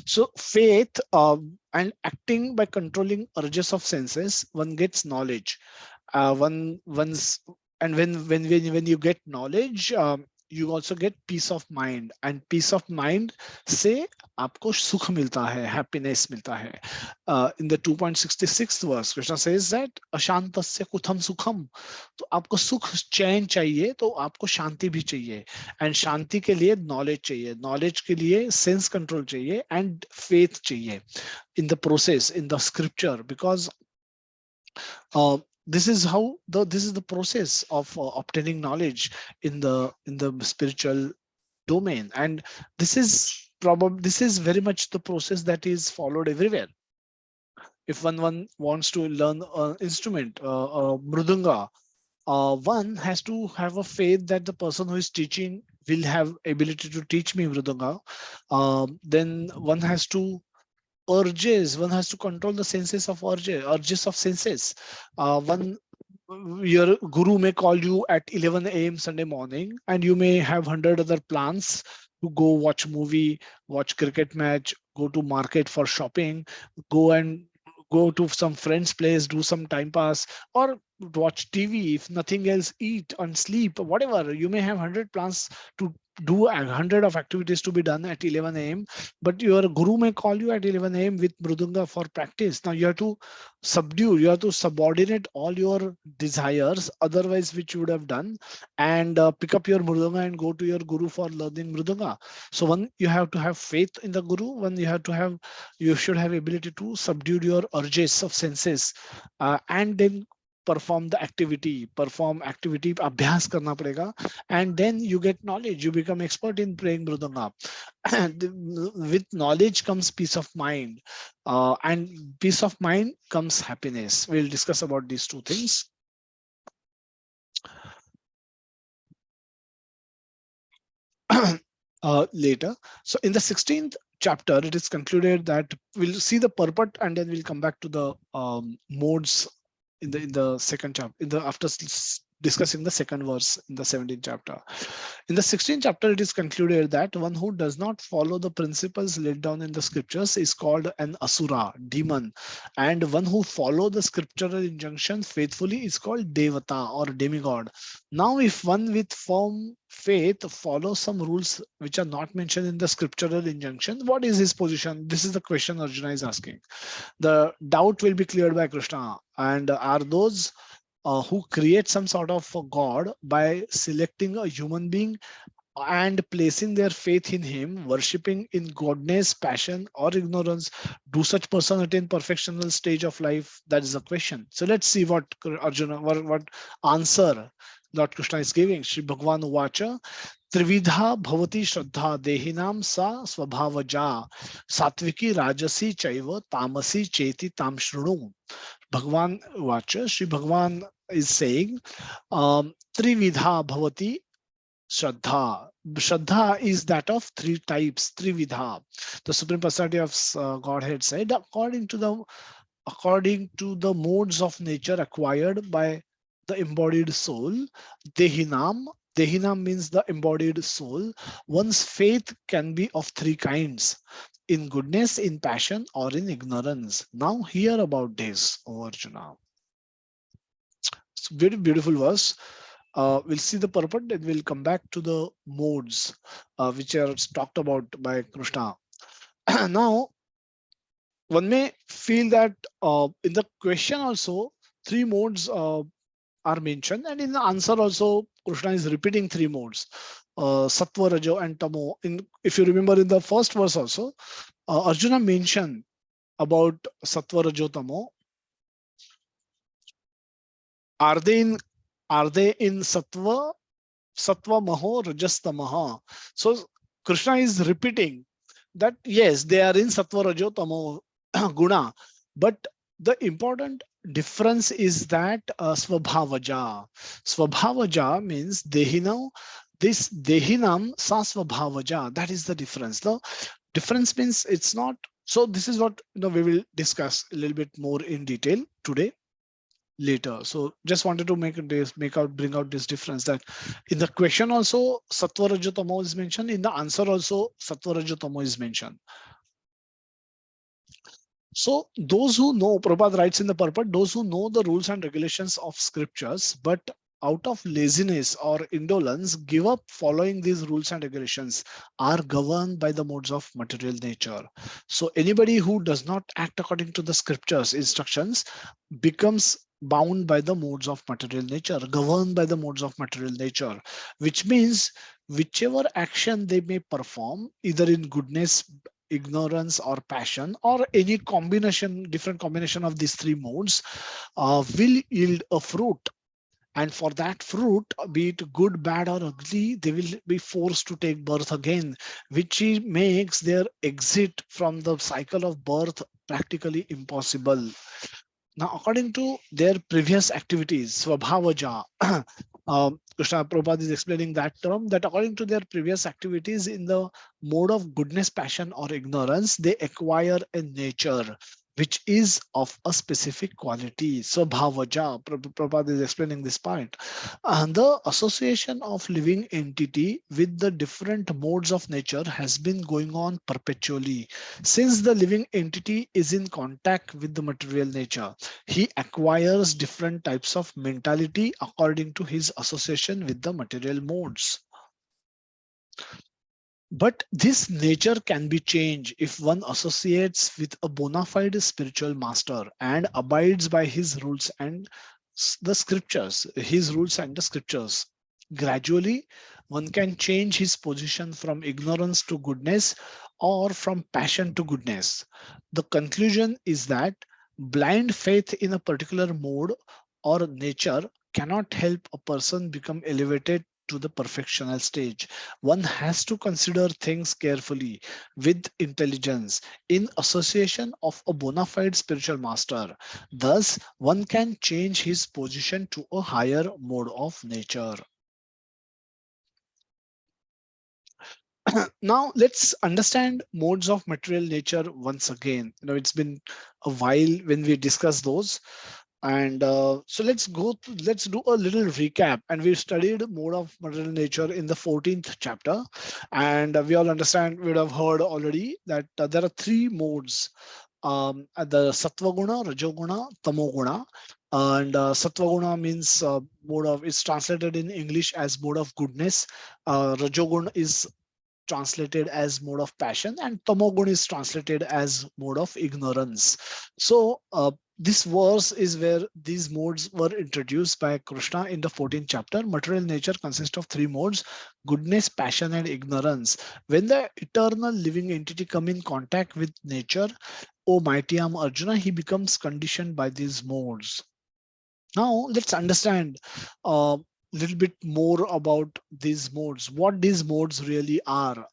So faith and acting by controlling urges of senses, one gets knowledge. One once and when you get knowledge, you also get peace of mind, and peace of mind से आपको सुख मिलता है, happiness मिलता है. In the 2.66th verse, Krishna says that अशांतस्य कुथम सुखम. तो आपको सुख चैन चाहिए, तो आपको शांति भी चाहिए, एंड शांति के लिए नॉलेज चाहिए, नॉलेज के लिए सेंस कंट्रोल चाहिए, एंड फेथ चाहिए in the process, in the scripture, because this is how this is the process of obtaining knowledge in the spiritual domain, and this is very much the process that is followed everywhere. If one wants to learn an instrument, mridanga, one has to have a faith that the person who is teaching will have ability to teach me mridanga. Then one has to control the senses of urges of senses. One Your guru may call you at 11 a.m. Sunday morning, and you may have 100 other plans to go watch movie, watch cricket match, go to market for shopping, go and go to some friend's place, do some time pass, or watch TV. If nothing else, eat and sleep, whatever. You may have 100 plans to do, 100 of activities to be done at 11 a.m. But your guru may call you at 11 a.m. with mridanga for practice. Now you have to you have to subordinate all your desires, otherwise which you would have done, and pick up your mridanga and go to your guru for learning mridanga. So one, you have to have faith in the guru. One, you should have ability to subdue your urges of senses, and then perform activity, abhyas karna padega, and then you get knowledge, you become expert in playing mridanga. And with knowledge comes peace of mind, and peace of mind comes happiness. We'll discuss about these two things later. So in the 16th chapter, it is concluded that we'll see the purport, and then we'll come back to the modes in the second chapter, after discussing the second verse in the 17th chapter. In the 16th chapter, it is concluded that one who does not follow the principles laid down in the scriptures is called an asura, demon, and one who follow the scriptural injunction faithfully is called devata, or demigod. Now, if one with firm faith follows some rules which are not mentioned in the scriptural injunction, what is his position? This is the question Arjuna is asking. The doubt will be cleared by Krishna. And are those who create some sort of a god by selecting a human being and placing their faith in him, worshipping in godness, passion, or ignorance, do such person attain perfectional stage of life? That is the question. So let's see what Arjuna, what answer Lord Krishna is giving. Shri Bhagwan Uvacha, Trividha bhavati shraddha dehinam sa swabhavaja satviki rajasi chaiva tamasi cheti tam shrunu. Bhagwan Uvacha, Shri Bhagwan is saying, Trividha bhavati Shraddha. Shraddha is that of three types, Trividha. The Supreme Personality of Godhead said, according to the modes of nature acquired by the embodied soul, Dehinam. Dehinam means the embodied soul. One's faith can be of three kinds: in goodness, in passion, or in ignorance. Now hear about this, O Arjuna. It's a very beautiful verse. We'll see the purport, and we'll come back to the modes which are talked about by Krishna. Now, one may feel that in the question also, three modes are mentioned, and in the answer also, Krishna is repeating three modes: Sattva, Rajo, and Tamo. If you remember in the first verse also, Arjuna mentioned about Sattva, Rajo, Tamo. Are they in Sattva, Maho, Rajas, Tamaha? So Krishna is repeating that yes, they are in Sattva, Rajo, Tamo Guna, but the important difference is that Swabhavaja. Swabhavaja means Dehinam. This Dehinam sa Swabhavaja. That is the difference. The difference means it's not. So this is what we will discuss a little bit more in detail today. later. So just wanted to bring out this difference, that in the question also sattva raja tamo is mentioned, in the answer also sattva raja tamo is mentioned. So those who know, Prabhupada writes in the purport, those who know the rules and regulations of scriptures, but out of laziness or indolence give up following these rules and regulations, are governed by the modes of material nature. So anybody who does not act according to the scriptures instructions becomes bound by the modes of material nature, governed by the modes of material nature, which means whichever action they may perform, either in goodness, ignorance, or passion, or any combination, different combination of these three modes, will yield a fruit. And for that fruit, be it good, bad, or ugly, they will be forced to take birth again, which makes their exit from the cycle of birth practically impossible. Now, according to their previous activities, Swabhavaja, Krishna Prabhupada is explaining that term, that according to their previous activities in the mode of goodness, passion, or ignorance, they acquire a nature which is of a specific quality. Swabhavaja, Prabhupada is explaining this part. And the association of living entity with the different modes of nature has been going on perpetually. Since the living entity is in contact with the material nature, he acquires different types of mentality according to his association with the material modes. But this nature can be changed if one associates with a bona fide spiritual master and abides by his rules and the scriptures, his rules and the scriptures. Gradually, one can change his position from ignorance to goodness or from passion to goodness. The conclusion is that blind faith in a particular mode or nature cannot help a person become elevated to the perfectional stage. One has to consider things carefully with intelligence in association of a bona fide spiritual master. Thus, one can change his position to a higher mode of nature. Now, let's understand modes of material nature once again. It's been a while when we discuss those. And so let's do a little recap. And we studied mode of material nature in the 14th chapter. And we all understand, we would have heard already that there are three modes. The Sattva Guna, Rajoguna, Tamoguna. And Sattva Guna means mode of, it's translated in English as mode of goodness. Rajoguna is translated as mode of passion, and tamogun is translated as mode of ignorance. So this verse is where these modes were introduced by Krishna in the 14th chapter. Material nature consists of three modes: goodness, passion, and ignorance. When the eternal living entity come in contact with nature, O mighty Arjuna, he becomes conditioned by these modes. Now let's understand a little bit more about these modes, what these modes really are.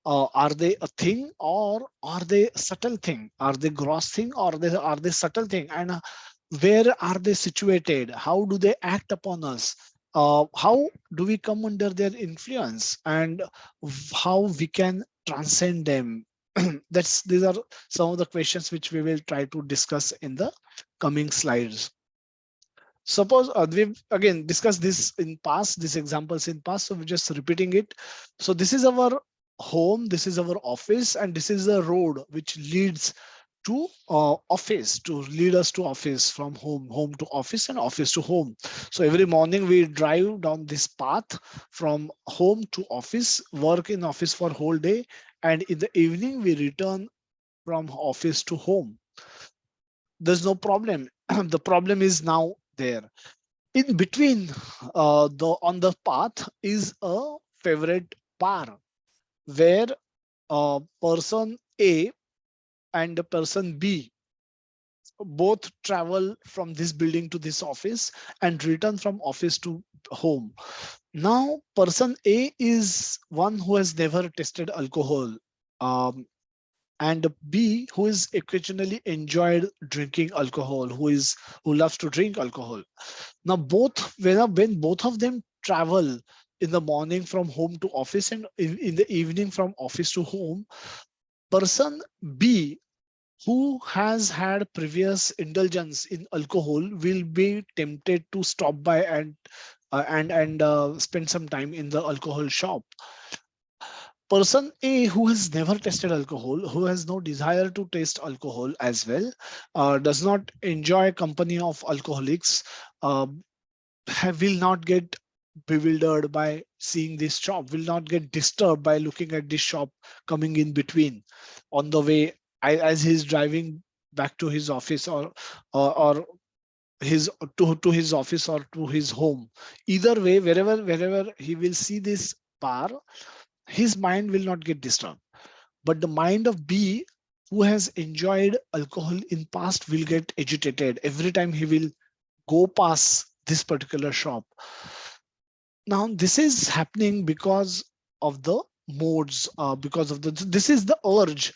Are they a thing, or are they a subtle thing? Are they gross thing, or are they subtle thing? And where are they situated? How do they act upon us? How do we come under their influence, and how we can transcend them? These are some of the questions which we will try to discuss in the coming slides. Suppose we've again discussed this in past, these examples in past, so we're just repeating it. So this is our home, this is our office, and this is the road which leads to office, to lead us to office, from home to office, and office to home. So every morning we drive down this path from home to office, work in office for whole day, and in the evening we return from office to home. There's no problem. The problem is now there. In between, on the path is a favorite bar where person A and the person B both travel from this building to this office and return from office to home. Now, person A is one who has never tasted alcohol. And B, who is occasionally enjoyed drinking alcohol, who loves to drink alcohol. Now, when both of them travel in the morning from home to office and in the evening from office to home, person B who has had previous indulgence in alcohol will be tempted to stop by and spend some time in the alcohol shop. Person A who has never tested alcohol, who has no desire to taste alcohol as well, does not enjoy company of alcoholics, uh, will not get bewildered by seeing this shop, will not get disturbed by looking at this shop coming in between on the way as he's driving back to his office, or his to his office or to his home. Either way, wherever he will see this bar, his mind will not get disturbed. But the mind of B, who has enjoyed alcohol in past, will get agitated every time he will go past this particular shop. Now this is happening because of the modes, because of the, this is the urge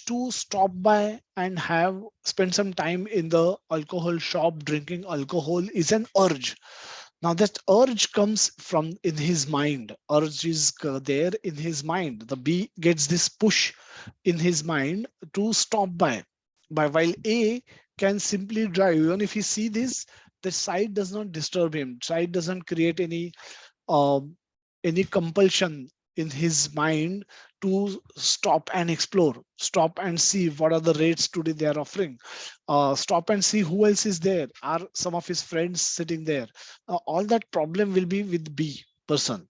to stop by and have spend some time in the alcohol shop drinking alcohol is an urge. Now that urge comes from in his mind, urge is there in his mind. The B gets this push in his mind to stop by while A can simply drive. Even if he see this, the sight does not disturb him, sight doesn't create um, any compulsion in his mind to stop and explore, stop and see what are the rates today they are offering, stop and see who else is there, are some of his friends sitting there. All that problem will be with B person,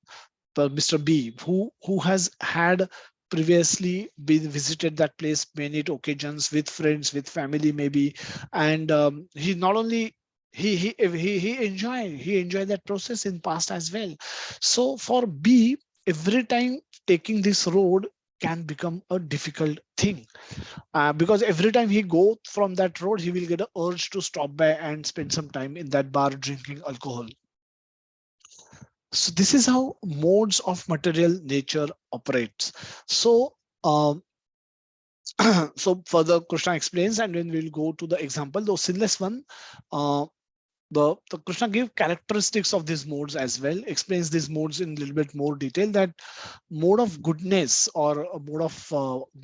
Mr. B, who has had previously been visited that place many occasions with friends, with family maybe, and he not only he enjoyed that process in past as well. So for B, every time taking this road can become a difficult thing, because every time he go from that road, he will get an urge to stop by and spend some time in that bar drinking alcohol. So this is how modes of material nature operates. So so further Krishna explains, and then we'll go to the example. The sinless one, uh, the Krishna gave characteristics of these modes as well, explains these modes in a little bit more detail. That mode of goodness or a mode of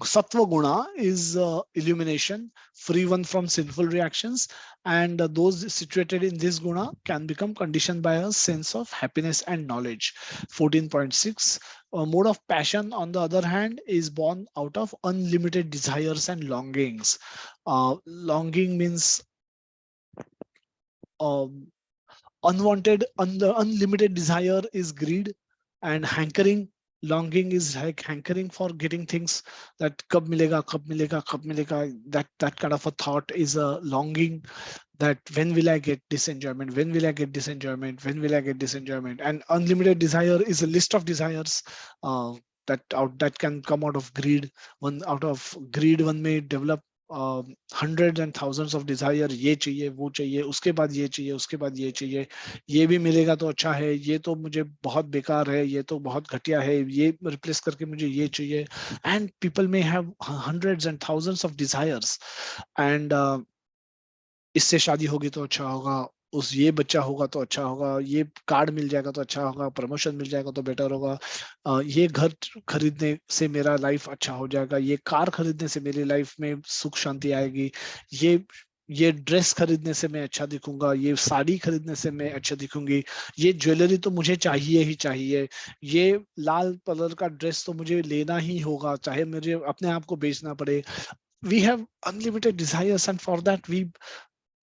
sattva guna is illumination, free one from sinful reactions, and those situated in this guna can become conditioned by a sense of happiness and knowledge. 14.6. Mode of passion, on the other hand, is born out of unlimited desires and longings. Longing means um, unlimited desire is greed, and hankering, longing is like hankering for getting things, that kab milega, kab milega, kab milega. That kind of a thought is a longing, that when will I get this enjoyment, when will I get this enjoyment, when will I get this enjoyment. And unlimited desire is a list of desires, uh, that can come out of greed. One out of greed, one may develop hundreds and thousands of desire, ये चाहिए वो चाहिए, उसके बाद ये चाहिए, उसके बाद ये चाहिए, ये भी मिलेगा तो अच्छा है, ये तो मुझे बहुत बेकार है, ये तो बहुत घटिया है, ये रिप्लेस करके मुझे ये चाहिए. And people may have hundreds and thousands of desires, and इससे शादी होगी तो अच्छा होगा, उस ये बच्चा होगा तो अच्छा होगा, ये कार्ड मिल जाएगा तो अच्छा होगा, प्रमोशन मिल जाएगा तो बेटर होगा, ये घर खरीदने से मेरा लाइफ अच्छा हो जाएगा, ये कार खरीदने से मेरी लाइफ में सुख शांति आएगी, ये ये ड्रेस खरीदने से मैं अच्छा दिखूंगा, ये साड़ी खरीदने से मैं अच्छा दिखूंगी, ये ज्वेलरी तो मुझे चाहिए ही चाहिए, ये लाल कलर का ड्रेस तो मुझे लेना ही होगा, चाहे मुझे अपने आप को बेचना पड़े. We have unlimited desires, and for that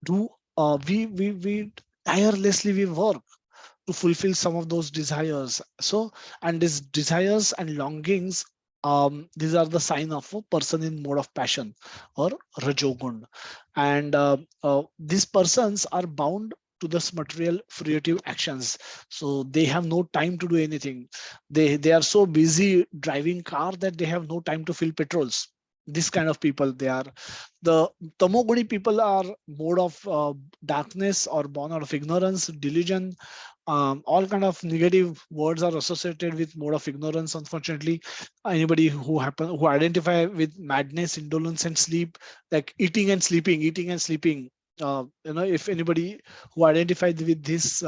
do we tirelessly we work to fulfill some of those desires. So, and these desires and longings, these are the sign of a person in mode of passion or rajogun. And these persons are bound to this material fruitive actions, so they have no time to do anything. They are so busy driving car that they have no time to fill petrols. This kind of people they are. The tamoguni people are mode of darkness or born out of ignorance, delusion. All kind of negative words are associated with mode of ignorance. Unfortunately, anybody who identify with madness, indolence, and sleep, like eating and sleeping, eating and sleeping. If anybody who identified with this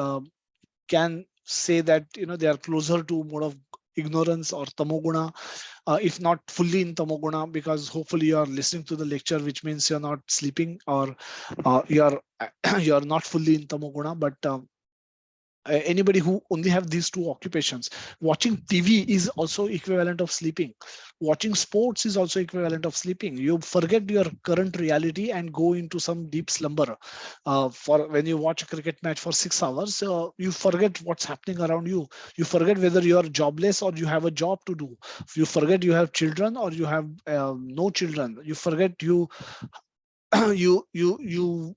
can say that they are closer to mode of ignorance or tamoguna, if not fully in tamoguna, because hopefully you are listening to the lecture, which means you're not sleeping, or you're you're not fully in tamoguna, but anybody who only have these two occupations, watching TV is also equivalent of sleeping. Watching sports is also equivalent of sleeping. You forget your current reality and go into some deep slumber. For when you watch a cricket match for 6 hours, you forget what's happening around you. You forget whether you are jobless or you have a job to do. You forget you have children or you have no children. You forget you you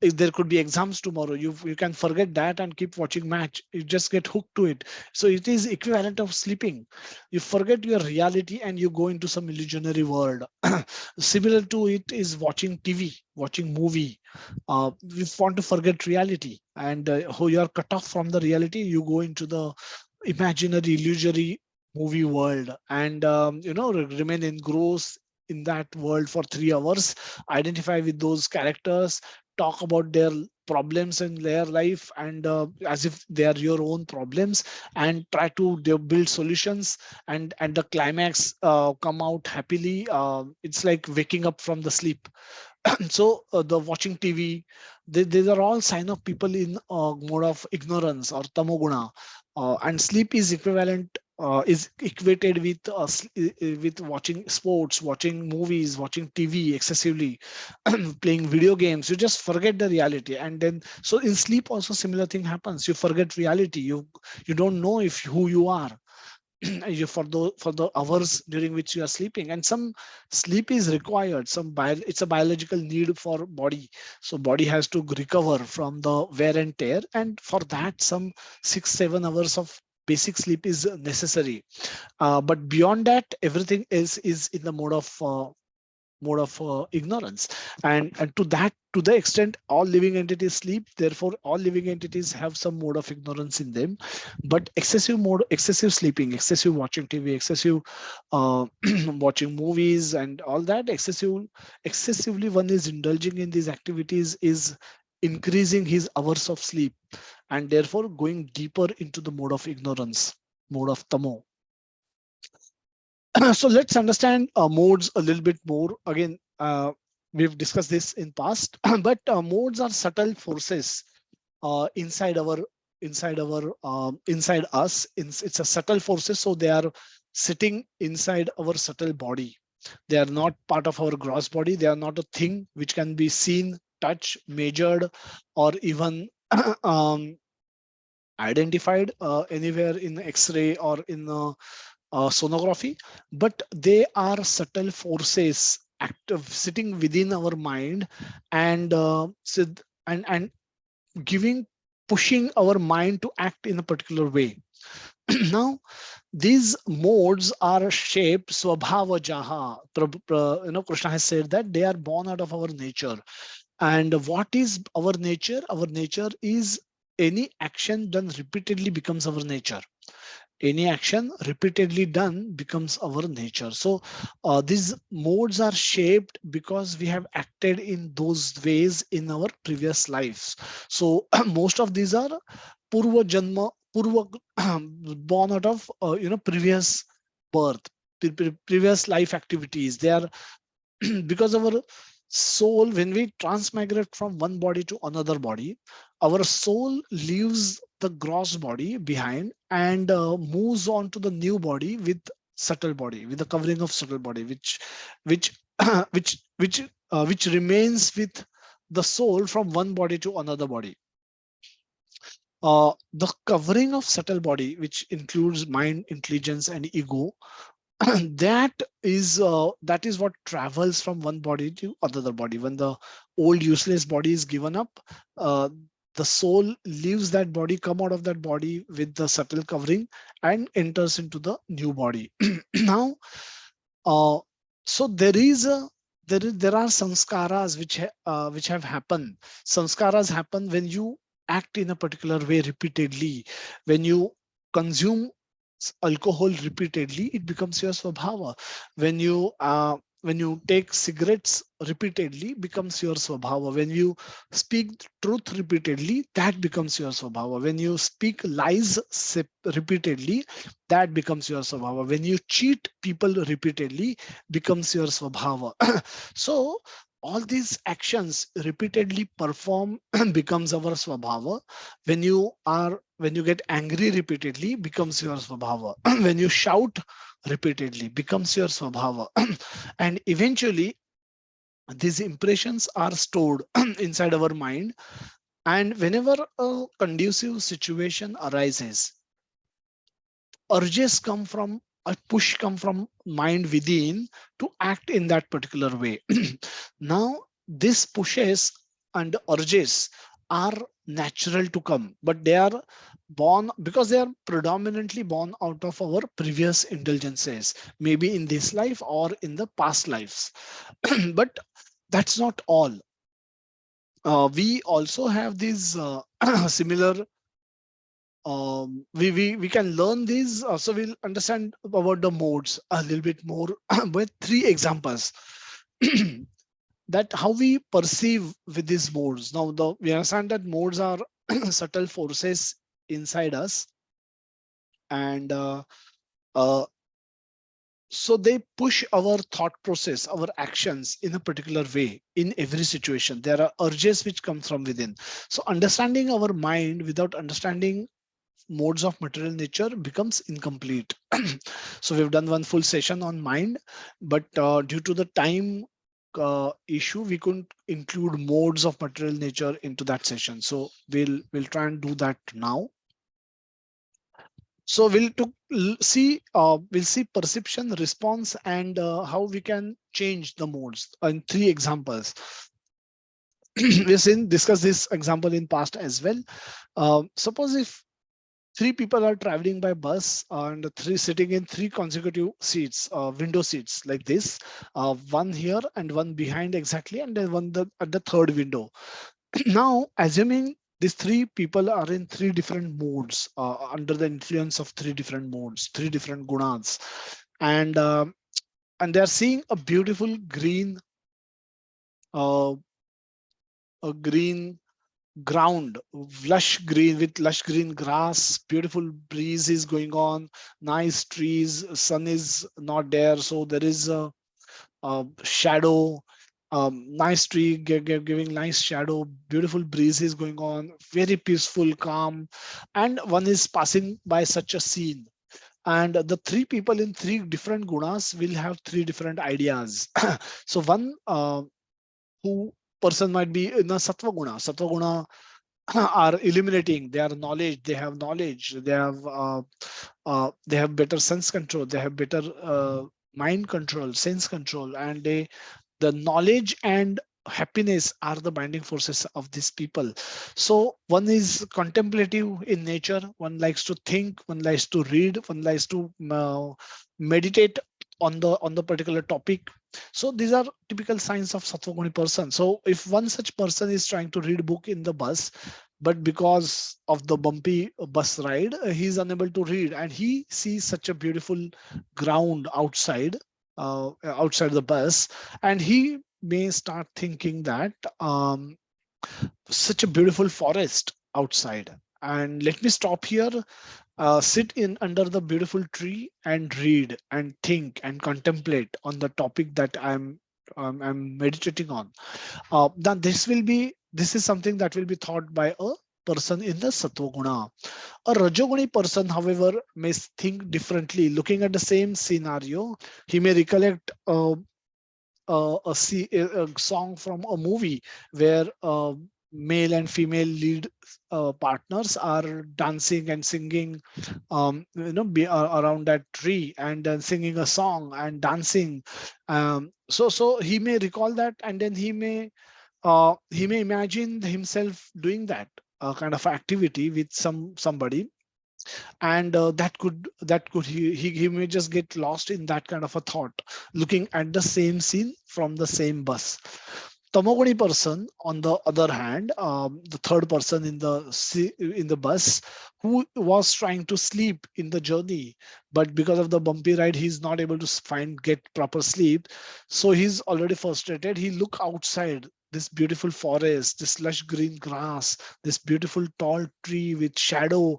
if there could be exams tomorrow, you can forget that and keep watching match. You just get hooked to it. So it is equivalent of sleeping. You forget your reality and you go into some illusionary world. Similar to it is watching TV, watching movie. You want to forget reality, and how you are cut off from the reality, you go into the imaginary illusory movie world, and remain engrossed in that world for 3 hours, identify with those characters, talk about their problems in their life, and as if they are your own problems, and try to build solutions, and the climax come out happily. It's like waking up from the sleep. So the watching TV, these are all sign of people in mode of ignorance or tamoguna, and sleep is equivalent. Is equated with with watching sports, watching movies, watching TV excessively, playing video games. You just forget the reality, and then so in sleep also similar thing happens. You forget reality. You don't know if who you are. For the hours during which you are sleeping, and some sleep is required, it's a biological need for body. So body has to recover from the wear and tear, and for that some 6-7 hours of basic sleep is necessary. But beyond that, everything else is in the mode of ignorance. And to the extent all living entities sleep, therefore all living entities have some mode of ignorance in them. But excessive sleeping, excessive watching TV, excessive uh, watching movies and all that, excessively one is indulging in these activities is increasing his hours of sleep, and therefore going deeper into the mode of ignorance, mode of tamo. So let's understand modes a little bit more. Again, we've discussed this in past, but modes are subtle forces inside inside us. It's a subtle forces, so they are sitting inside our subtle body. They are not part of our gross body. They are not a thing which can be seen, touched, measured, or even identified anywhere in X-ray or in sonography, but they are subtle forces active sitting within our mind, and and giving pushing our mind to act in a particular way. Now these modes are shaped swabhava jaha. Krishna has said that they are born out of our nature. And what is our nature? Our nature is any action done repeatedly becomes our nature. Any action repeatedly done becomes our nature. So these modes are shaped because we have acted in those ways in our previous lives. So most of these are purva janma, purva born out of previous birth, previous life activities. They are because our soul, when we transmigrate from one body to another body, our soul leaves the gross body behind and moves on to the new body with subtle body, with the covering of subtle body, which which remains with the soul from one body to another body. The covering of subtle body, which includes mind, intelligence, and ego, that is what travels from one body to another body. When the old useless body is given up, uh, the soul leaves that body, come out of that body with the subtle covering, and enters into the new body. Now uh, so there are sanskaras which have happened. Sanskaras happen when you act in a particular way repeatedly. When you consume alcohol repeatedly, it becomes your swabhava. When you when you take cigarettes repeatedly, becomes your swabhava. When you speak truth repeatedly, that becomes your swabhava. When you speak lies repeatedly, that becomes your swabhava. When you cheat people repeatedly, becomes your swabhava. So all these actions repeatedly perform becomes our swabhava. When you get angry repeatedly, becomes your swabhava. When you shout repeatedly, becomes your swabhava. And eventually these impressions are stored inside our mind, and whenever a conducive situation arises, urges come from a push come from mind within to act in that particular way. Now these pushes and urges are natural to come, but they are born because they are predominantly born out of our previous indulgences, maybe in this life or in the past lives. But that's not all. We also have these similar we can learn these, so we'll understand about the modes a little bit more with three examples. That how we perceive with these modes. Now we understand that modes are subtle forces inside us, and uh, so they push our thought process, our actions in a particular way in every situation. There are urges which come from within. So understanding our mind without understanding modes of material nature becomes incomplete. So we've done one full session on mind, but due to the time issue, we couldn't include modes of material nature into that session. So we'll try and do that now. So we'll see perception, response, and how we can change the modes in three examples. We've seen discuss this example in past as well. Suppose if three people are traveling by bus and three sitting in three consecutive seats, window seats like this, one here and one behind exactly, and then at the third window. Now, assuming these three people are in three different modes, under the influence of three different modes, three different gunas, and and they are seeing a beautiful uh, a green ground, lush green with lush green grass, beautiful breeze is going on, nice trees, sun is not there, so there is a shadow, nice tree giving nice shadow, beautiful breeze is going on, very peaceful, calm, and one is passing by such a scene. And the three people in three different gunas will have three different ideas. So one who person might be in a sattva guna. Sattva guna are illuminating, they are knowledge, they have knowledge, they have better sense control, they have better mind control, sense control, and the knowledge and happiness are the binding forces of these people. So one is contemplative in nature, one likes to think, one likes to read, one likes to meditate on the particular topic. So these are typical signs of sattva person. So if one such person is trying to read book in the bus, but because of the bumpy bus ride, he is unable to read, and he sees such a beautiful ground outside the bus, and he may start thinking that such a beautiful forest outside, and let me stop here, sit in under the beautiful tree and read and think and contemplate on the topic that I'm meditating on. Then this is something that will be thought by a person in the sattva guna. A rajoguni person, however, may think differently. Looking at the same scenario, he may recollect a song from a movie where male and female lead partners are dancing and singing, around that tree, and then singing a song and dancing. So he may recall that, and then he may imagine himself doing that kind of activity with somebody, and he may just get lost in that kind of a thought, looking at the same scene from the same bus. Tamoguni person, on the other hand, the third person in the bus, who was trying to sleep in the journey, but because of the bumpy ride, he's not able to get proper sleep. So he's already frustrated. He look outside this beautiful forest, this lush green grass, this beautiful tall tree with shadow,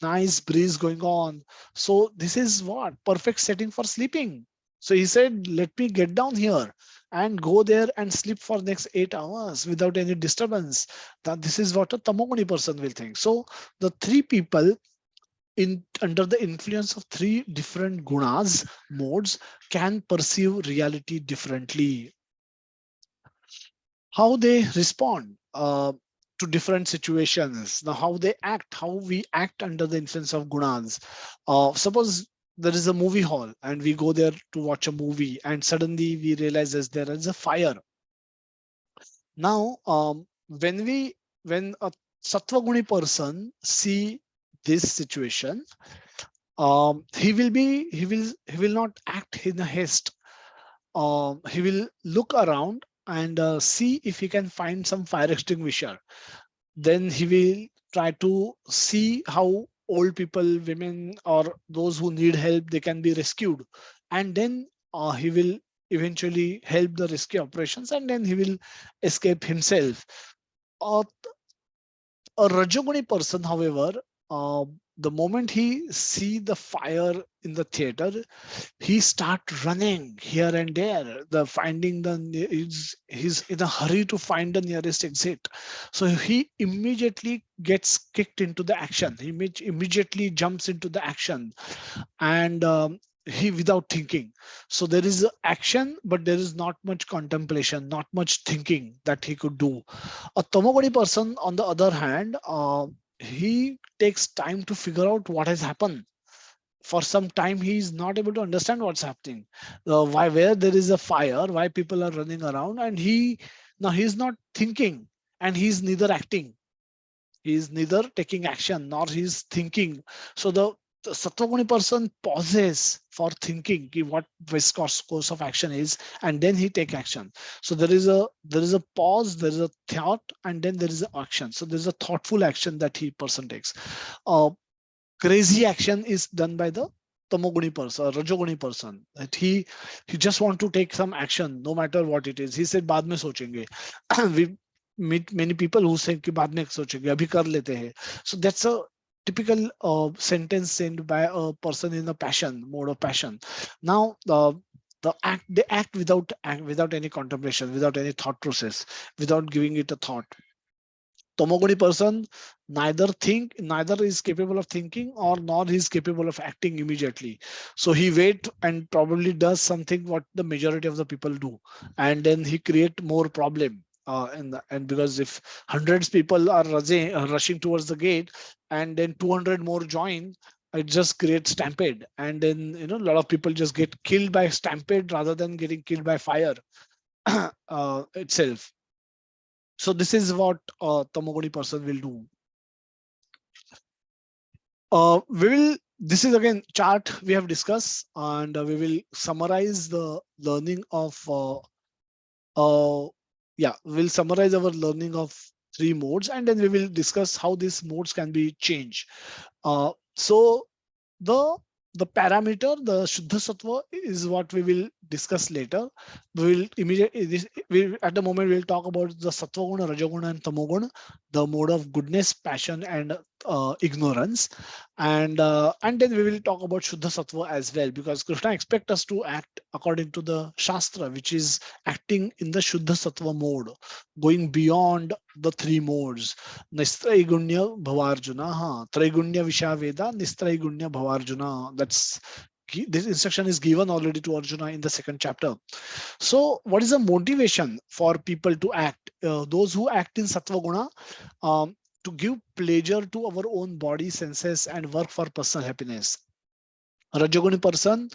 nice breeze going on. So this is what perfect setting for sleeping. So he said, let me get down here and go there and sleep for next 8 hours without any disturbance. That this is what a tamoguni person will think. So the three people in under the influence of three different gunas modes can perceive reality differently. How they respond to different situations, now how they act, how we act under the influence of gunas. Suppose there is a movie hall and we go there to watch a movie, and suddenly we realize that there is a fire. Now when a sattva person see this situation, he will not act in a haste. He will look around and see if he can find some fire extinguisher. Then he will try to see how old people, women, or those who need help, they can be rescued. And then he will eventually help the rescue operations, and then he will escape himself. Uh, a Rajoguni person, however, uh, the moment he see the fire in the theater, he start running here and there. The finding the he's in a hurry to find the nearest exit. So he immediately gets kicked into the action. He immediately jumps into the action, and he without thinking. So there is action, but there is not much contemplation, not much thinking that he could do. A Tomogori person, on the other hand, he takes time to figure out what has happened. For some time, he is not able to understand what's happening. Why, where there is a fire, why people are running around, and he's not thinking, and he's neither acting. He is neither taking action nor he's thinking. So the Sattva person pauses for thinking what his course of action is, and then he take action. So there is a pause, there is a thought, and then there is an action. So there is a thoughtful action that he person takes. Crazy action is done by the tamoguni person or rajoguni person, that he just want to take some action no matter what it is. He said बाद में सोचेंगे. We meet many people who say कि बाद में सोचेंगे, अभी कर लेते हैं. So that's a typical sentence sent by a person in a passion mode of passion. Now they act without any contemplation, without any thought process, without giving it a thought. Tomogoni person neither is capable of thinking or nor is capable of acting immediately. So he wait and probably does something what the majority of the people do, and then he create more problem. And because if hundreds people are rushing towards the gate, and then 200 more join, it just creates stampede, and then a lot of people just get killed by stampede rather than getting killed by fire itself. So this is what Tamogoni person will do. We will. This is again chart we have discussed, and we will summarize the learning of. Yeah, we'll summarize our learning of three modes, and then we will discuss how these modes can be changed. So the parameter, the Shuddha Sattva, is what we will discuss later. We will at the moment we'll talk about the Sattva Guna, Rajoguna, and Tamoguna, the mode of goodness, passion, and ignorance, and then we will talk about Shuddha Sattva as well, because Krishna expects us to act according to the Shastra, which is acting in the Shuddha Sattva mode, going beyond the three modes. Nistraigunya Bhavarjuna. Traigunya Vishaveda, Nistraigunya Bhavarjuna. This instruction is given already to Arjuna in the second chapter. So, what is the motivation for people to act? Those who act in Sattva Guna, to give pleasure to our own body, senses, and work for personal happiness. Rajoguni person,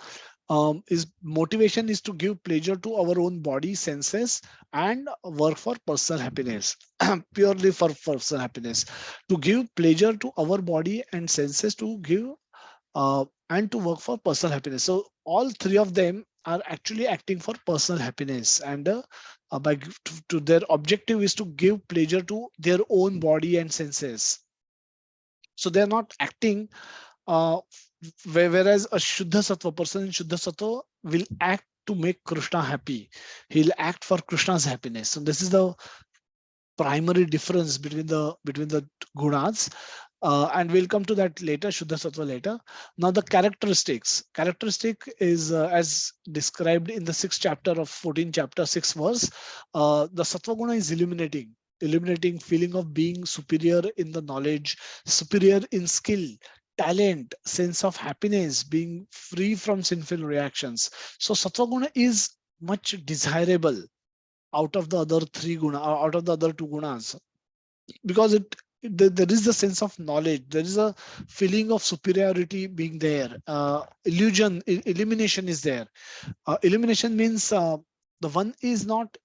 is motivation is to give pleasure to our own body, senses, and work for personal happiness. Purely for personal happiness, to give pleasure to our body and senses, to give and to work for personal happiness. So all three of them are actually acting for personal happiness, and to their objective is to give pleasure to their own body and senses. So they're not acting, uh, whereas a Shuddha Sattva person in Shuddha Sattva will act to make Krishna happy. He'll act for Krishna's happiness. So this is the primary difference between the gunas, and we'll come to that later, Shuddha Sattva later. Now the characteristic is as described in the 6th chapter of 14 chapter 6 verse. The Sattva guna is illuminating feeling of being superior in the knowledge, superior in skill, talent, sense of happiness, being free from sinful reactions. So Sattva guna is much desirable out of the other three guna, out of the other two gunas, because there is the sense of knowledge, there is a feeling of superiority being there, illumination is there. Illumination means the one is not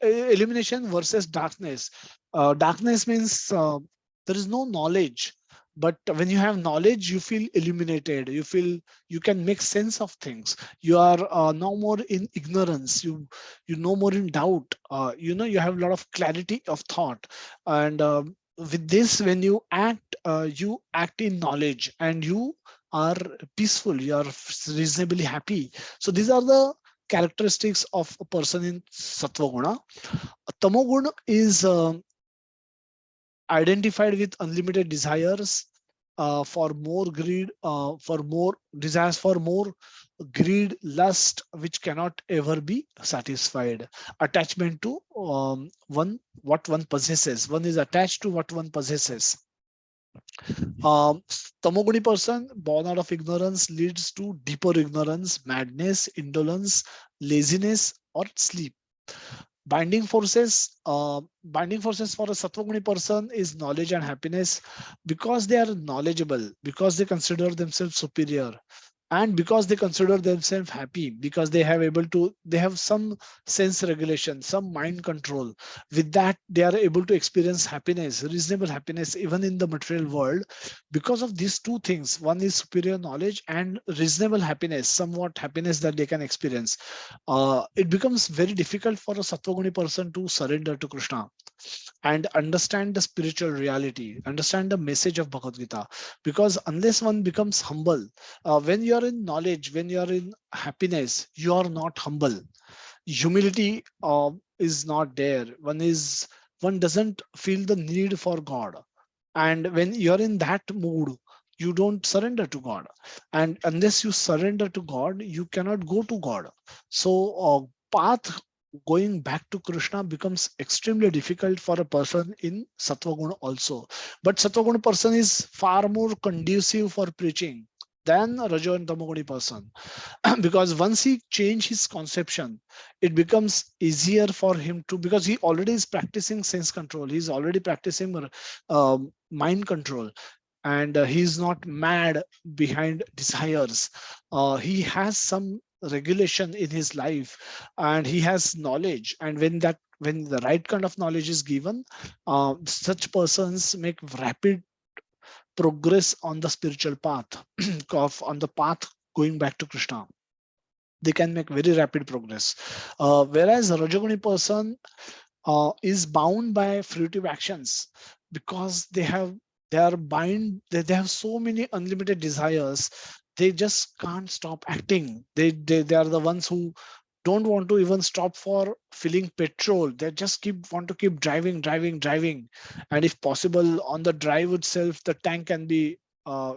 illumination versus darkness. Darkness means there is no knowledge, but when you have knowledge you feel illuminated, you feel you can make sense of things. You are no more in ignorance, you no more in doubt, you have a lot of clarity of thought. And with this, when you act in knowledge, and you are peaceful, you are reasonably happy. So these are the characteristics of a person in Sattva Guna. Tamoguna is identified with unlimited desires, for more greed, for more desires, for more greed, lust, which cannot ever be satisfied. Attachment to what one possesses. One is attached to what one possesses. Tamoguni person born out of ignorance leads to deeper ignorance, madness, indolence, laziness, or sleep. Binding forces for a Sattva-guni person is knowledge and happiness, because they are knowledgeable, because they consider themselves superior, and because they consider themselves happy, because they have some sense regulation, some mind control. With that, they are able to experience happiness, reasonable happiness, even in the material world, because of these two things. One is superior knowledge and reasonable happiness, somewhat happiness that they can experience. It becomes very difficult for a Sattva-guni person to surrender to Krishna and understand the spiritual reality, understand the message of Bhagavad Gita. Because unless one becomes humble, when you are in knowledge, when you are in happiness, you are not humble. Humility is not there. One doesn't feel the need for God. And when you're in that mood, you don't surrender to God. And unless you surrender to God, you cannot go to God. So path going back to Krishna becomes extremely difficult for a person in Sattva Guna also. But Sattva Guna person is far more conducive for preaching than a Rajo and Tamoguni person. Because once he change his conception, it becomes easier for him to, because he already is practicing sense control, he's already practicing mind control, and he's not mad behind desires. He has some regulation in his life, and he has knowledge. And when the right kind of knowledge is given, such persons make rapid progress on the spiritual path, on the path going back to Krishna. They can make very rapid progress. Whereas a Rajoguni person is bound by fruitive actions, because they are bind they have so many unlimited desires. They just can't stop acting. They are the ones who don't want to even stop for filling petrol. They just want to keep driving, and if possible on the drive itself the tank can be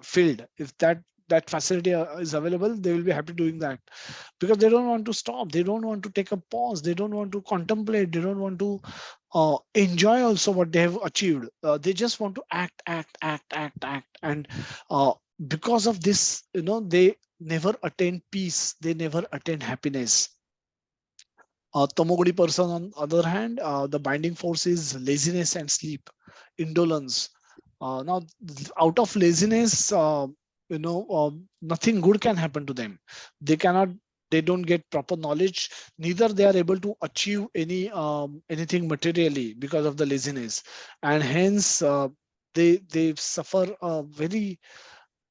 filled. If that facility is available, they will be happy doing that, because they don't want to stop, they don't want to take a pause, they don't want to contemplate, they don't want to enjoy also what they have achieved. They just want to act, and because of this, they never attain peace, they never attain happiness. Tamoguni person, on other hand, the binding force is laziness and sleep, indolence. Now, out of laziness, nothing good can happen to them. They cannot, they don't get proper knowledge. Neither they are able to achieve anything materially because of the laziness, and hence they suffer very.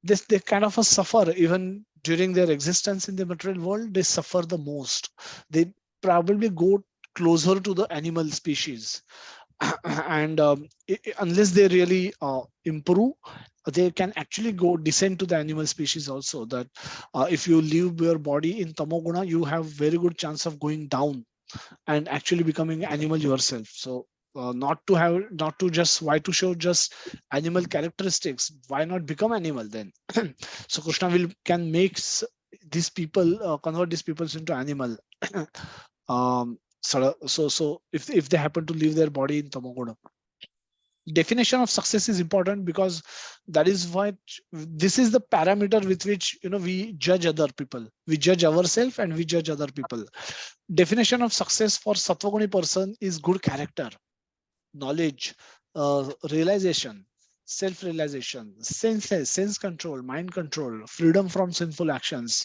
They kind of suffer even during their existence in the material world. They suffer the most. They probably go closer to the animal species. And unless they really improve, they can actually go descend to the animal species also. That if you leave your body in tamoguna, you have very good chance of going down and actually becoming animal yourself. So not to just, why to show just animal characteristics, why not become animal then? So Krishna will can make these people, convert these people into animal. So if they happen to leave their body in tamoguna, definition of success is important, because that is what, this is the parameter with which, we judge other people, we judge ourselves and we judge other people. Definition of success for sattva person is good character, knowledge, realization, self-realization, senses, sense control, mind control, freedom from sinful actions.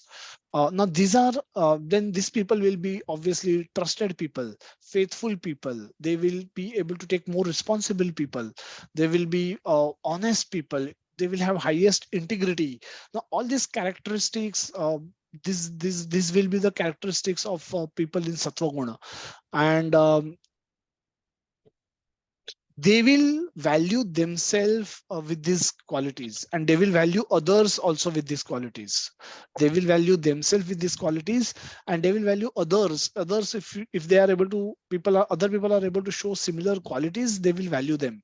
Now these are, then these people will be obviously trusted people, faithful people. They will be able to take more responsible people. They will be honest people. They will have highest integrity. Now all these characteristics, this will be the characteristics of people in sattva guna. And they will value themselves with these qualities, and they will value others also with these qualities. They will value themselves with these qualities, and they will value others. If they are able to, other people are able to show similar qualities, they will value them.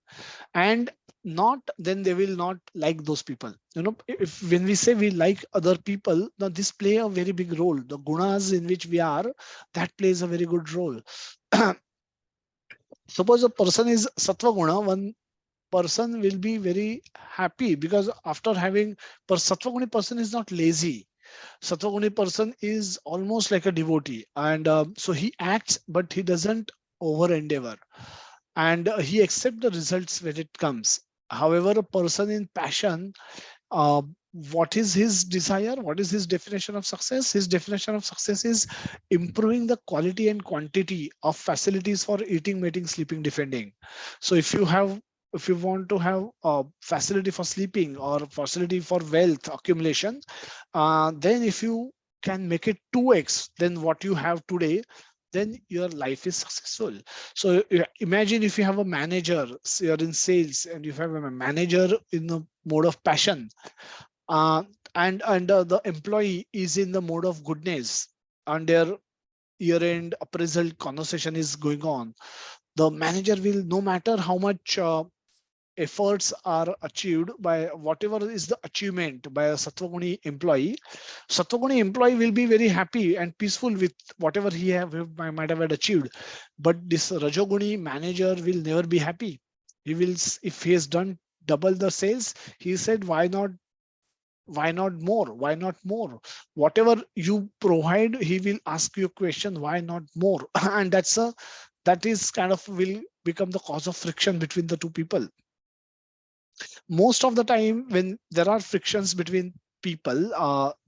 And not, then they will not like those people. If when we say we like other people, now this play a very big role. The gunas in which we are, that plays a very good role. Suppose a person is sattva guna, one person will be very happy, because after having, sattva guni person is not lazy. Sattva guni person is almost like a devotee, and so he acts, but he doesn't over endeavor, and he accepts the results when it comes. However, a person in passion, uh, what is his desire? What is his definition of success? His definition of success is improving the quality and quantity of facilities for eating, mating, sleeping, defending. So if you want to have a facility for sleeping or facility for wealth accumulation, then if you can make it 2x than what you have today, then your life is successful. So imagine if you have a manager, you're in sales, and you have a manager in the mode of passion, uh, and the employee is in the mode of goodness, and their year-end appraisal conversation is going on. The manager will, no matter how much efforts are achieved, by whatever is the achievement by a Satvaguni employee, Satvaguni employee will be very happy and peaceful with whatever might have achieved. But this Rajoguni manager will never be happy. He will, if he has done double the sales, he said, why not more, why not more? Whatever you provide, he will ask you a question, why not more? And that is kind of will become the cause of friction between the two people. Most of the time when there are frictions between people,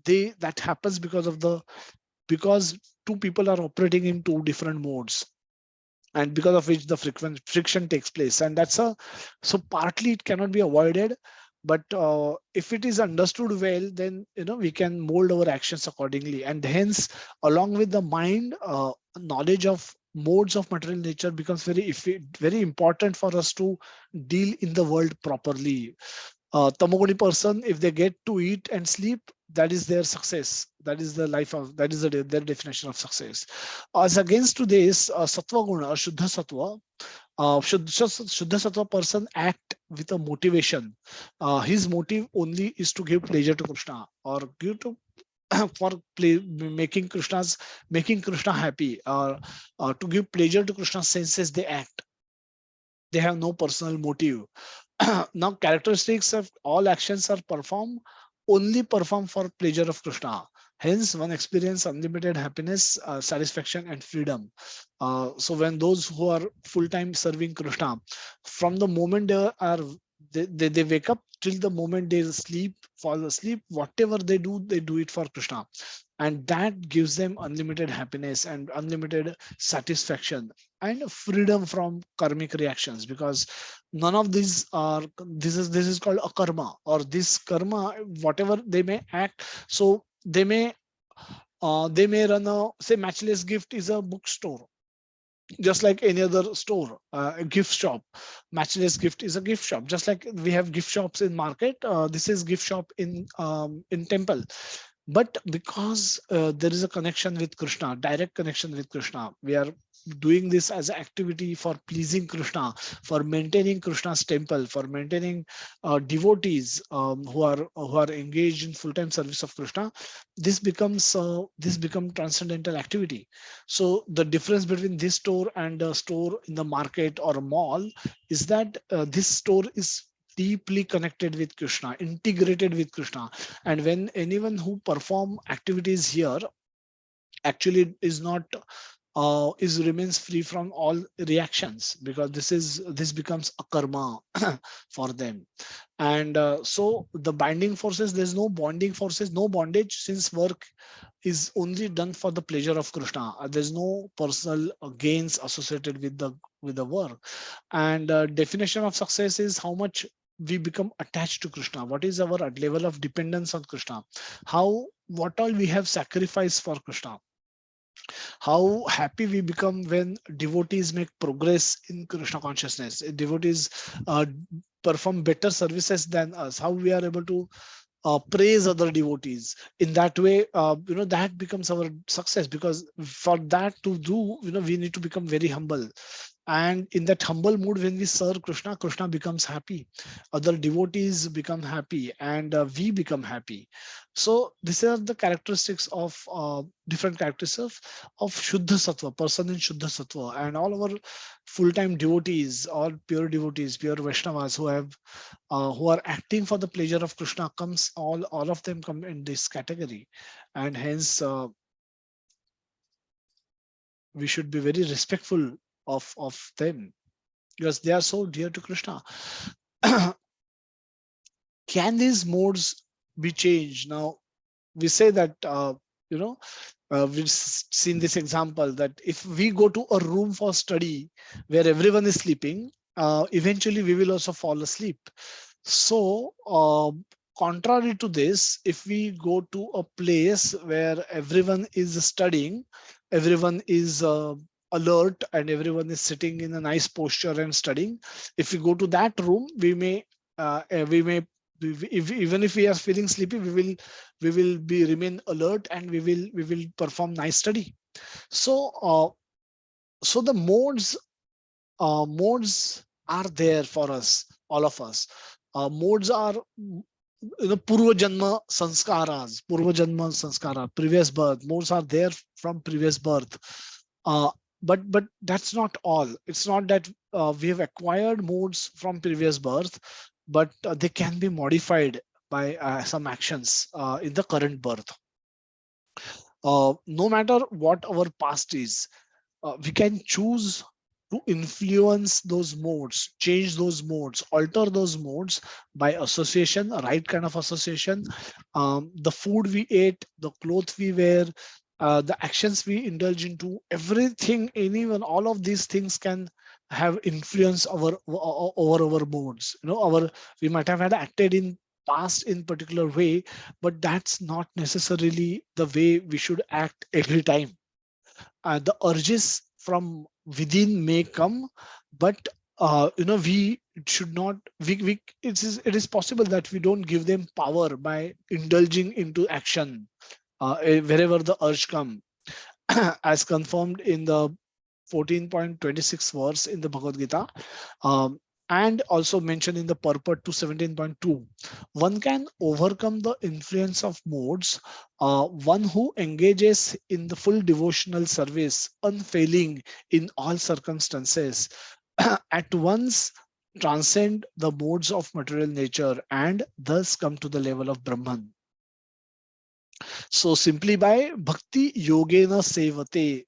that happens because two people are operating in two different modes, and because of which the friction takes place. And so partly it cannot be avoided, but if it is understood well, then we can mold our actions accordingly. And hence, along with the mind, knowledge of modes of material nature becomes very important for us to deal in the world properly. Tamoguni person, if they get to eat and sleep, that is their success. That is the life of, that is their definition of success. As against to this, sattva guna or shuddha sattva, shuddha sattva person act with a motivation. His motive only is to give pleasure to Krishna, or give to for making Krishna happy, or to give pleasure to Krishna's senses. They act. They have no personal motive. Now, characteristics of all actions are only performed for pleasure of Krishna. Hence, one experience unlimited happiness, satisfaction, and freedom. So, when those who are full-time serving Krishna, from the moment they wake up till the moment they fall asleep, whatever they do it for Krishna, and that gives them unlimited happiness and unlimited satisfaction and freedom from karmic reactions, because none of these are, this is called a karma, or this karma, whatever they may act. So they may run a, say, Matchless Gift is a bookstore. just like any other store, a gift shop. Matchless Gift is a gift shop. Just like we have gift shops in market, this is gift shop in temple. But because there is a connection with Krishna, direct connection with Krishna, we are doing this as an activity for pleasing Krishna, for maintaining Krishna's temple, for maintaining devotees who are engaged in full-time service of Krishna. This become transcendental activity. So the difference between this store and a store in the market or a mall is that this store is deeply connected with Krishna, integrated with Krishna. And when anyone who perform activities here actually is not is remains free from all reactions, because this becomes a karma for them. And so the binding forces, there's no bonding forces, no bondage, since work is only done for the pleasure of Krishna. There's no personal gains associated with the work. And definition of success is how much we become attached to Krishna. What is our level of dependence on Krishna? How what all we have sacrificed for Krishna? How happy we become when devotees make progress in Krishna consciousness. Devotees uh, perform better services than us. How we are able to praise other devotees in that way, that becomes our success. Because for that to do, we need to become very humble. And in that humble mood, when we serve Krishna, Krishna becomes happy, other devotees become happy, and we become happy. So these are the characteristics of different characteristics of Shuddha Sattva, person in Shuddha Sattva. And all our full-time devotees, all pure devotees, pure Vaishnavas who are acting for the pleasure of Krishna, comes all of them come in this category. And hence we should be very respectful of them, because they are so dear to Krishna. Can these modes be changed? Now we say that you know we've seen this example that if we go to a room for study where everyone is sleeping, eventually we will also fall asleep. So contrary to this, if we go to a place where everyone is studying, everyone is alert, and everyone is sitting in a nice posture and studying, if we go to that room, we may even if we are feeling sleepy, we will be remain alert, and we will perform nice study. So so the modes are there for us, all of us. Modes are purva janma sanskara, previous birth. Modes are there from previous birth. uh, but that's not all. It's not that we have acquired modes from previous birth, but they can be modified by some actions in the current birth. No matter what our past is, we can choose to influence those modes, change those modes, alter those modes by association, right kind of association. The food we ate, the clothes we wear, the actions we indulge into, everything, anyone, all of these things can have influence over our modes. Our we might have had acted in past in particular way, but that's not necessarily the way we should act every time. The urges from within may come, but we should not it is possible that we don't give them power by indulging into action wherever the urge come. As confirmed in the 14.26 verse in the Bhagavad Gita, um, and also mentioned in the purport to 17.2. One can overcome the influence of modes, one who engages in the full devotional service, unfailing in all circumstances, at once transcend the modes of material nature and thus come to the level of Brahman. So simply by bhakti yogena sevate,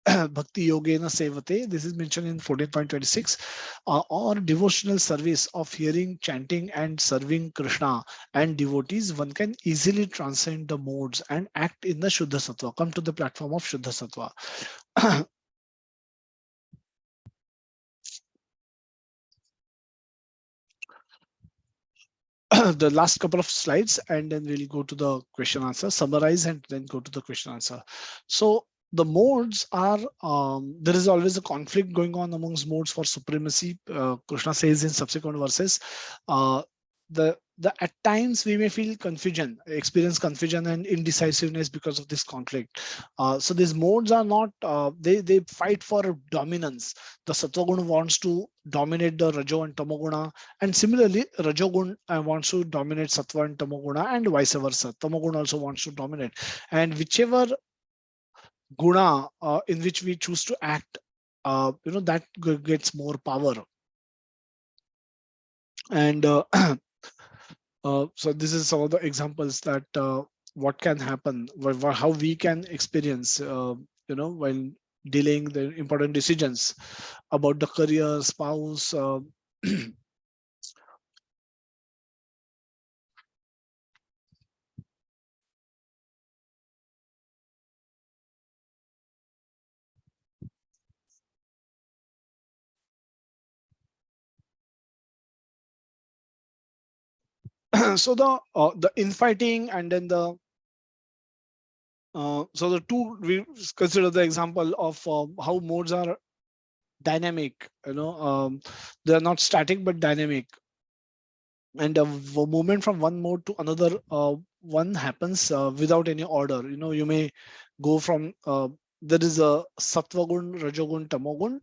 Bhakti Yogena Sevate. This is mentioned in 14.26, or devotional service of hearing, chanting, and serving Krishna and devotees. One can easily transcend the modes and act in the Shuddha Sattva, come to the platform of Shuddha Sattva. The last couple of slides, and then we'll go to the question answer, summarize, and then go to the question answer. So The modes are, there is always a conflict going on amongst modes for supremacy. Krishna says in subsequent verses, uh, the at times we may feel confusion, experience confusion and indecisiveness because of this conflict. So these modes are not, they fight for dominance. The sattva wants to dominate the rajo and tamoguna, and similarly rajogun wants to dominate sattva and tamoguna, and vice versa. Tamogun also wants to dominate, and whichever guna in which we choose to act, that gets more power. And so this is some of the examples that what can happen, how we can experience, while dealing the important decisions about the career, spouse. So the infighting, and then so the two, we consider the example of how modes are dynamic. They are not static but dynamic, and a movement from one mode to another one happens without any order. You may go from, there is a sattva gun, rajogun, tamogun,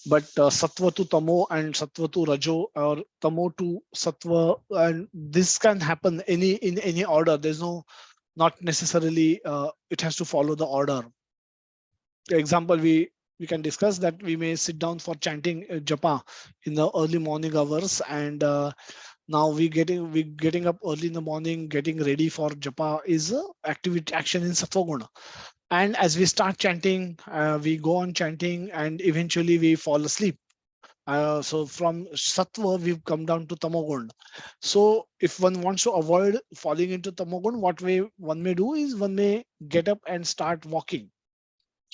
but sattva to tamo and sattva to rajo, or tamo to sattva, and this can happen in any order. There's no, not necessarily it has to follow the order. Example, we can discuss that we may sit down for chanting japa in the early morning hours, and now we getting up early in the morning, getting ready for japa is a activity, action in sattva guna. And as we start chanting, we go on chanting, and eventually we fall asleep. So from sattva we've come down to tamogun. So if one wants to avoid falling into tamogun, what way one may do is one may get up and start walking.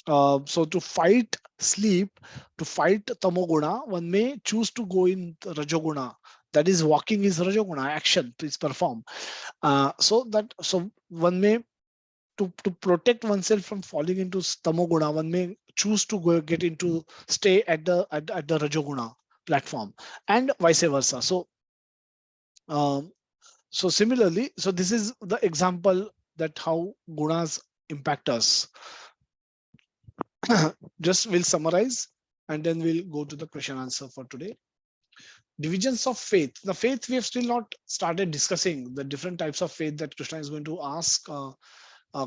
So to fight sleep, to fight tamoguna, one may choose to go in rajoguna. That is, walking is rajoguna, action is perform. So one may, to protect oneself from falling into tamoguna, one may choose to go get into, stay at the rajoguna platform, and vice versa. Um, so similarly, so this is the example that how gunas impact us. Just we'll summarize, and then we'll go to the question answer for today. Divisions of faith. The faith, we have still not started discussing the different types of faith that Krishna is going to ask.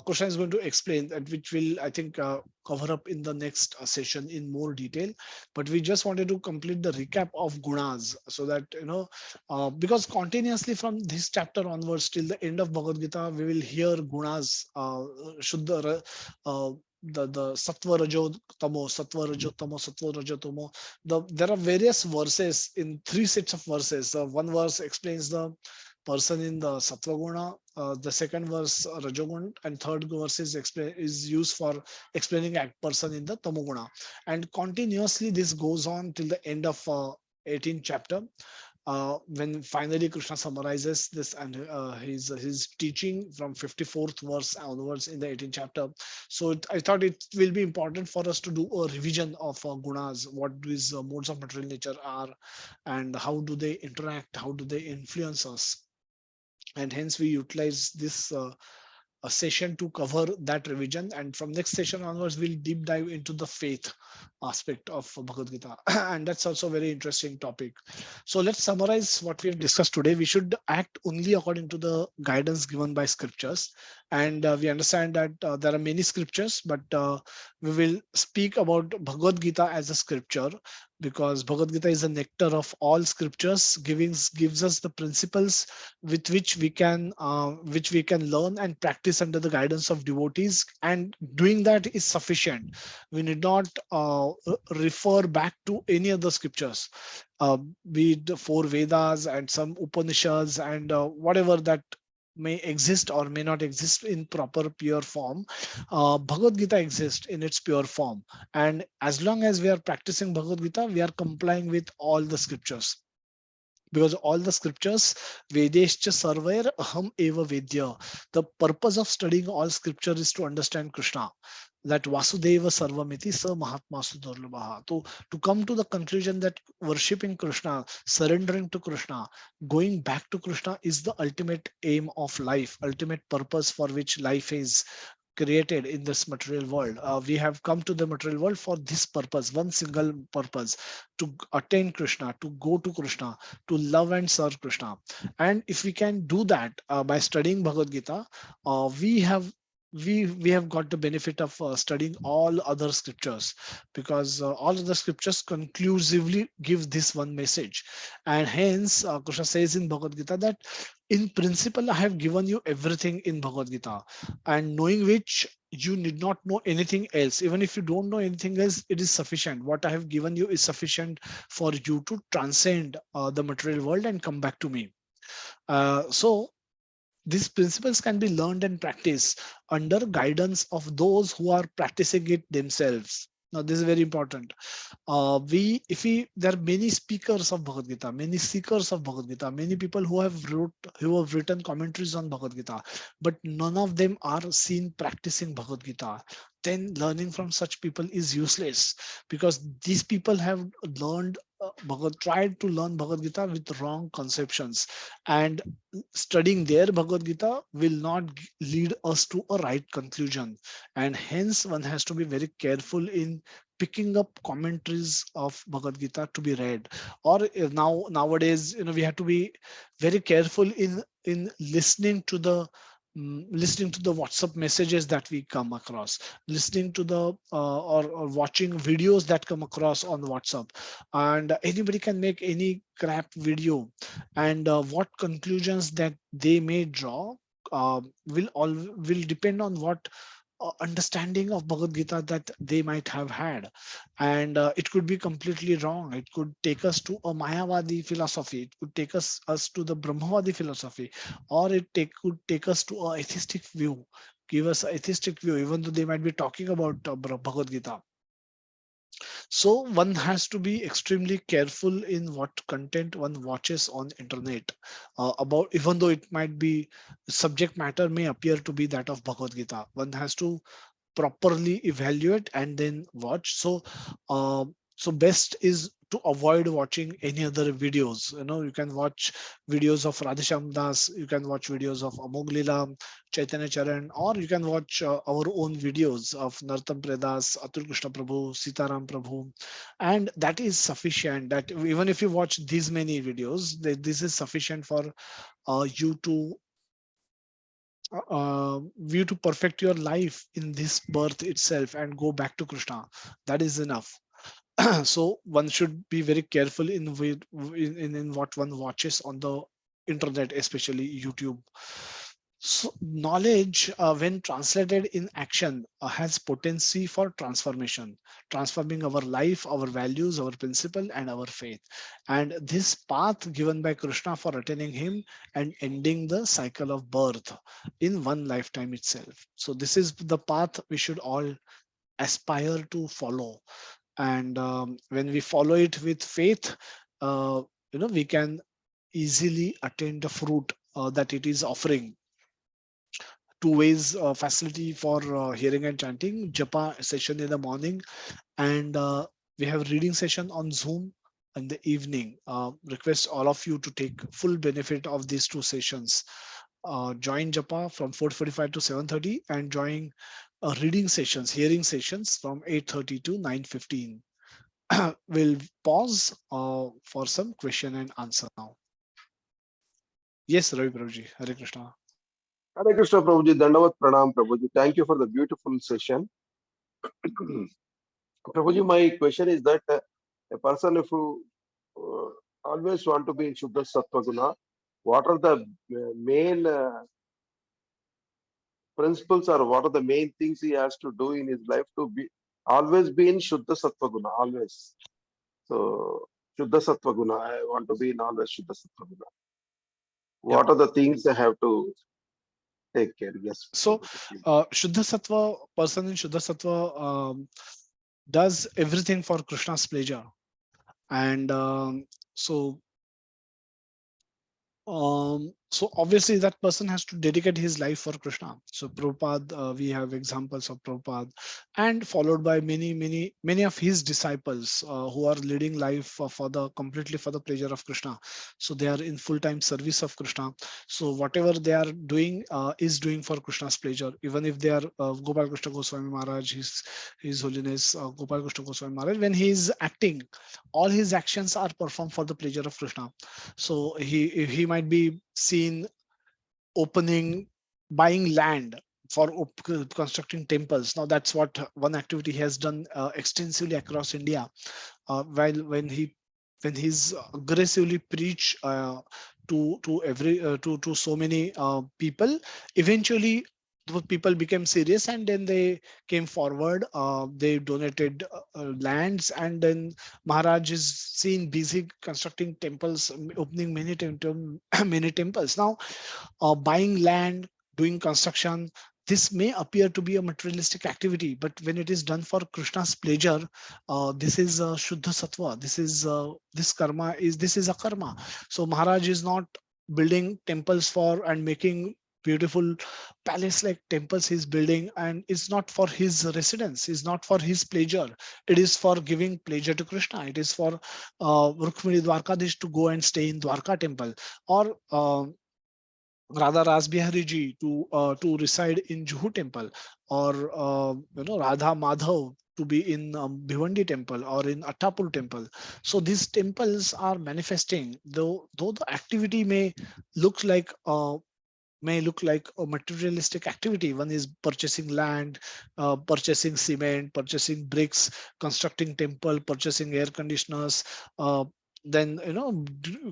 Krishna is going to explain that, which will, I think, cover up in the next session in more detail. But we just wanted to complete the recap of gunas, so that, because continuously from this chapter onwards till the end of Bhagavad Gita, we will hear gunas, Shuddha, the sattva rajo tamo, sattva rajo tamo, sattva rajo tamo. There are various verses in 3 sets of verses. One verse explains the person in the sattva guna, the second verse rajogun, and third verse is used for explaining a person in the tamoguna. And continuously this goes on till the end of 18th chapter, when finally Krishna summarizes this, and his teaching from 54th verse onwards in the 18th chapter. So I thought it will be important for us to do a revision of gunas, what these modes of material nature are, and how do they interact, how do they influence us. And hence we utilize this a session to cover that revision, and from next session onwards we'll deep dive into the faith aspect of Bhagavad Gita. And that's also a very interesting topic. So let's summarize what we have discussed today. We should act only according to the guidance given by scriptures, and we understand that there are many scriptures, but we will speak about Bhagavad Gita as a scripture, because Bhagavad Gita is a nectar of all scriptures, gives us the principles with which we can learn and practice under the guidance of devotees, and doing that is sufficient. We need not refer back to any other scriptures, be it the 4 Vedas and some Upanishads, and whatever that may exist or may not exist in proper pure form. Bhagavad Gita exists in its pure form, and as long as we are practicing Bhagavad Gita, we are complying with all the scriptures, because all the scriptures, Vedescha Sarvair Aham Eva Vedya. The purpose of studying all scripture is to understand Krishna. that Vasudeva Sarvamiti Sa Mahatma Sudurlabha. To come to the conclusion that worshipping Krishna, surrendering to Krishna, going back to Krishna is the ultimate aim of life, ultimate purpose for which life is created in this material world. We have come to the material world for this purpose, one single purpose, to attain Krishna, to go to Krishna, to love and serve Krishna. And if we can do that by studying Bhagavad Gita, we have we have got the benefit of studying all other scriptures, because all other scriptures conclusively give this one message. And hence Krishna says in Bhagavad Gita that in principle I have given you everything in Bhagavad Gita, and knowing which you need not know anything else. Even if you don't know anything else, it is sufficient. What I have given you is sufficient for you to transcend the material world and come back to me. So these principles can be learned and practiced under guidance of those who are practicing it themselves. Now, this is very important. There are many speakers of Bhagavad Gita, many seekers of Bhagavad Gita, many people who have written commentaries on Bhagavad Gita, but none of them are seen practicing Bhagavad Gita. Then learning from such people is useless, because these people have tried to learn Bhagavad Gita with wrong conceptions, and studying their Bhagavad Gita will not lead us to a right conclusion. And hence one has to be very careful in picking up commentaries of Bhagavad Gita to be read. Or nowadays, we have to be very careful in listening to the WhatsApp messages that we come across, listening to the or watching videos that come across on WhatsApp. And anybody can make any crap video, and what conclusions that they may draw will depend on what understanding of Bhagavad Gita that they might have had. And it could be completely wrong. It could take us to a Mayavadi philosophy. It could take us to the Brahmavadi philosophy, or could take us to a atheistic view, give us an atheistic view, even though they might be talking about Bhagavad Gita. So one has to be extremely careful in what content one watches on internet, about, even though it might be subject matter may appear to be that of Bhagavad Gita. One has to properly evaluate and then watch. Uh, so best is to avoid watching any other videos. You can watch videos of Radhesham Das, you can watch videos of Amog Leela, Chaitanya Charan, or you can watch our own videos of Nartam Predas, Atul Krishna Prabhu, Sitaram Prabhu, and that is sufficient. That even if you watch these many videos, this is sufficient for you to perfect your life in this birth itself and go back to Krishna. That is enough. So one should be very careful in what one watches on the internet, especially YouTube. So knowledge, when translated in action, has potency for transformation, transforming our life, our values, our principle, and our faith. And this path given by Krishna for attaining him and ending the cycle of birth in one lifetime itself. So this is the path we should all aspire to follow. And when we follow it with faith, we can easily attain the fruit that it is offering. Two ways facility for hearing and chanting: japa session in the morning, and we have reading session on Zoom in the evening. Request all of you to take full benefit of these two sessions. Join japa from 4:45 to 7:30, and join reading sessions, hearing sessions from 8:30 to 9:15. We'll pause for some question and answer now. Yes, Ravi Prabhuji, Hare Krishna. Hare Krishna Prabhuji, Dandavat Pranam Prabhuji. Thank you for the beautiful session. Prabhuji, my question is that a person if you always want to be in Shuddha Sattva Guna, what are the main principles or what are the main things he has to do in his life to be always be in Shuddha Sattva Guna, always. So, Shuddha Sattva Guna, I want to be in always Shuddha Sattva Guna. Yeah. What are the things I have to take care? Yes. So, Shuddha Sattva, person in Shuddha Sattva does everything for Krishna's pleasure. And so So obviously that person has to dedicate his life for Krishna. So Prabhupada, we have examples of Prabhupada, and followed by many of his disciples who are leading life for the completely for the pleasure of Krishna. So they are in full-time service of Krishna. So whatever they are doing is doing for Krishna's pleasure. Even if they are Gopal Krishna Goswami Maharaj, His Holiness Gopal Krishna Goswami Maharaj, when he is acting, all his actions are performed for the pleasure of Krishna. So he might be seen opening, buying land for constructing temples. Now that's what one activity he has done extensively across India. While when he's aggressively preach to every to so many people, eventually the people became serious, and then they came forward. They donated lands, and then Maharaj is seen busy constructing temples, opening many temples. Now buying land, doing construction, this may appear to be a materialistic activity, but when it is done for Krishna's pleasure, this is Shuddha Sattva. This karma is this is a karma. So Maharaj is not building temples for and making beautiful palace like temples he's building, and it's not for his residence, it's not for his pleasure. It is for giving pleasure to Krishna. It is for Rukmini Dwarkadish to go and stay in Dwarka temple, or Radha Rasbihari ji to reside in Juhu temple, or Radha Madhav to be in Bhivandi temple or in Attapur temple. So these temples are manifesting, though the activity may look like a materialistic activity. One is purchasing land, purchasing cement, purchasing bricks, constructing temple, purchasing air conditioners, then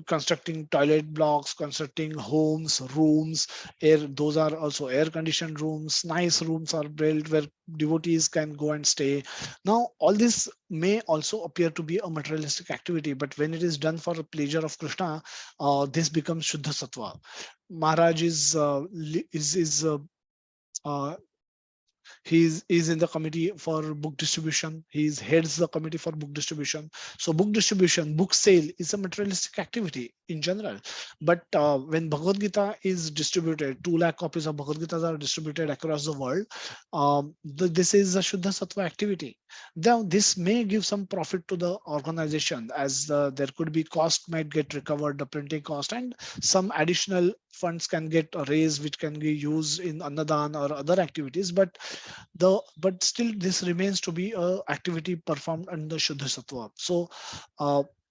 constructing toilet blocks, constructing homes, rooms. Those are also air conditioned rooms. Nice rooms are built where devotees can go and stay. Now all this may also appear to be a materialistic activity, but when it is done for the pleasure of Krishna, this becomes Shuddha Sattva. Maharaj uh, is in the committee for book distribution. He heads the committee for book distribution. So book distribution, book sale is a materialistic activity in general. But when Bhagavad Gita is distributed, 2 lakh copies of Bhagavad Gita are distributed across the world. This is a Shuddha Sattva activity. Now this may give some profit to the organization, as there could be cost might get recovered, the printing cost, and some additional funds can get raised which can be used in Annadan or other activities. But still this remains to be a activity performed under Shuddha Sattva. So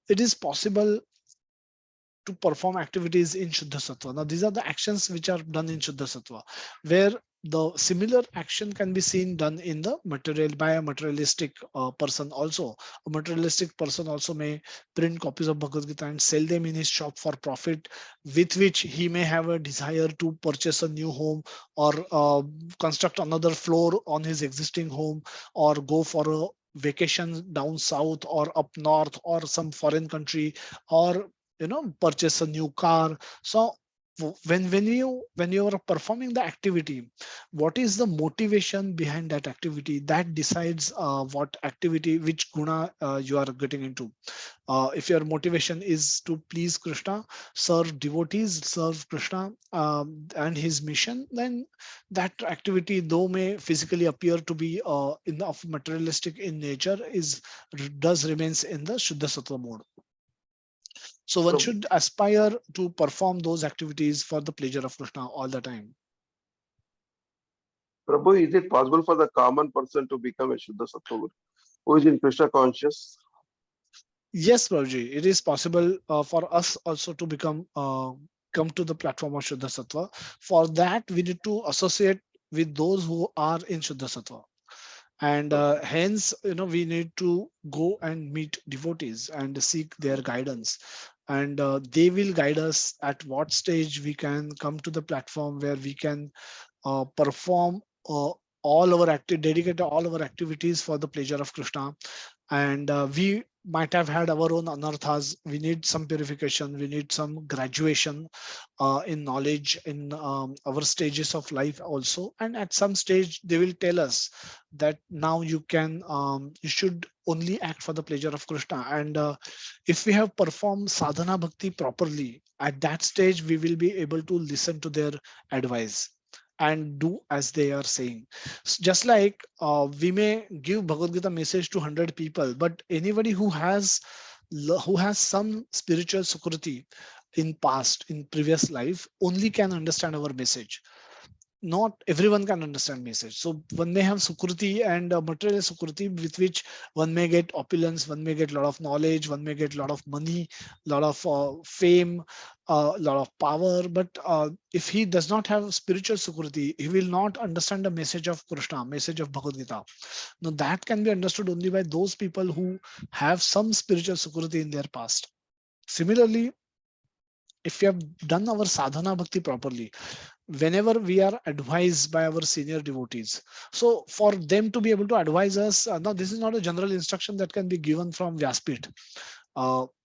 it is possible to perform activities in Shuddha Sattva. Now these are the actions which are done in Shuddha Sattva, where the similar action can be seen done in the material by a materialistic person also. A materialistic person also may print copies of Bhagavad Gita and sell them in his shop for profit, with which he may have a desire to purchase a new home, or construct another floor on his existing home, or go for a vacation down south or up north or some foreign country, or purchase a new car. So when you are performing the activity, what is the motivation behind that activity? That decides what activity, which guna you are getting into. If your motivation is to please Krishna, serve devotees, serve Krishna and his mission, then that activity, though may physically appear to be of materialistic in nature, is does remains in the Shuddha Sattva mode. So one So, should aspire to perform those activities for the pleasure of Krishna all the time. Prabhu, is it possible for the common person to become a Shuddha Sattva who is in Krishna conscious? Yes, Prabhuji, it is possible for us also to come to the platform of Shuddha Sattva. For that, we need to associate with those who are in Shuddha Sattva. And hence, we need to go and meet devotees and seek their guidance. And they will guide us at what stage we can come to the platform where we can perform dedicate all our activities for the pleasure of Krishna. And we might have had our own anarthas. We need some purification. We need some graduation in knowledge in our stages of life also. And at some stage, they will tell us that now you should only act for the pleasure of Krishna. And if we have performed sadhana bhakti properly, At that stage, we will be able to listen to their advice and do as they are saying. Just like we may give Bhagavad Gita message to 100 people, but anybody who has some spiritual sukriti in past, in previous life, only can understand our message. Not everyone can understand message. So one may have sukriti and material sukriti, with which one may get opulence, one may get a lot of knowledge, one may get a lot of money, lot of fame, a lot of power. But if he does not have spiritual sukriti, he will not understand the message of Krishna, message of Bhagavad Gita. Now that can be understood only by those people who have some spiritual sukriti in their past. Similarly, if we have done our sadhana bhakti properly, whenever we are advised by our senior devotees, so for them to be able to advise us, now this is not a general instruction that can be given from Vyaspit.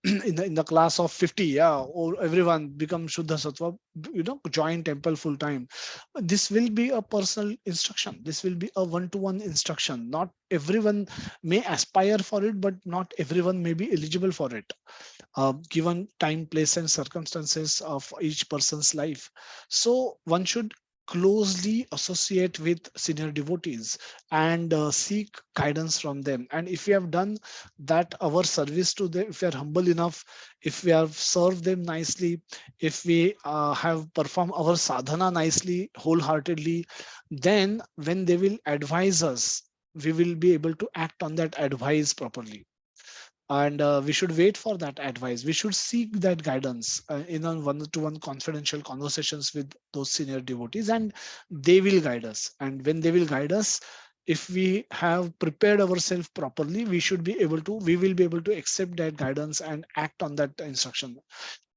In the class of 50, yeah, or everyone become Shuddha Sattva, join temple full time. This will be a personal instruction. This will be a one-to-one instruction. Not everyone may aspire for it, but not everyone may be eligible for it, given time, place, and circumstances of each person's life. So one should closely associate with senior devotees and seek guidance from them. And if we have done that, our service to them, if we are humble enough, if we have served them nicely, if we have performed our sadhana nicely, wholeheartedly, then when they will advise us, we will be able to act on that advice properly. And we should wait for that advice. We should seek that guidance in a one-to-one confidential conversations with those senior devotees, and they will guide us. And when they will guide us, if we have prepared ourselves properly, we will be able to accept that guidance and act on that instruction.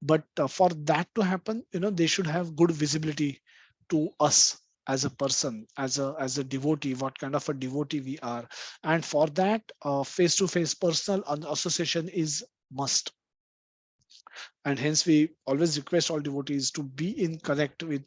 But for that to happen, they should have good visibility to us as a person, as a devotee, what kind of a devotee we are. And for that, face to face personal association is must. And hence we always request all devotees to be in connect with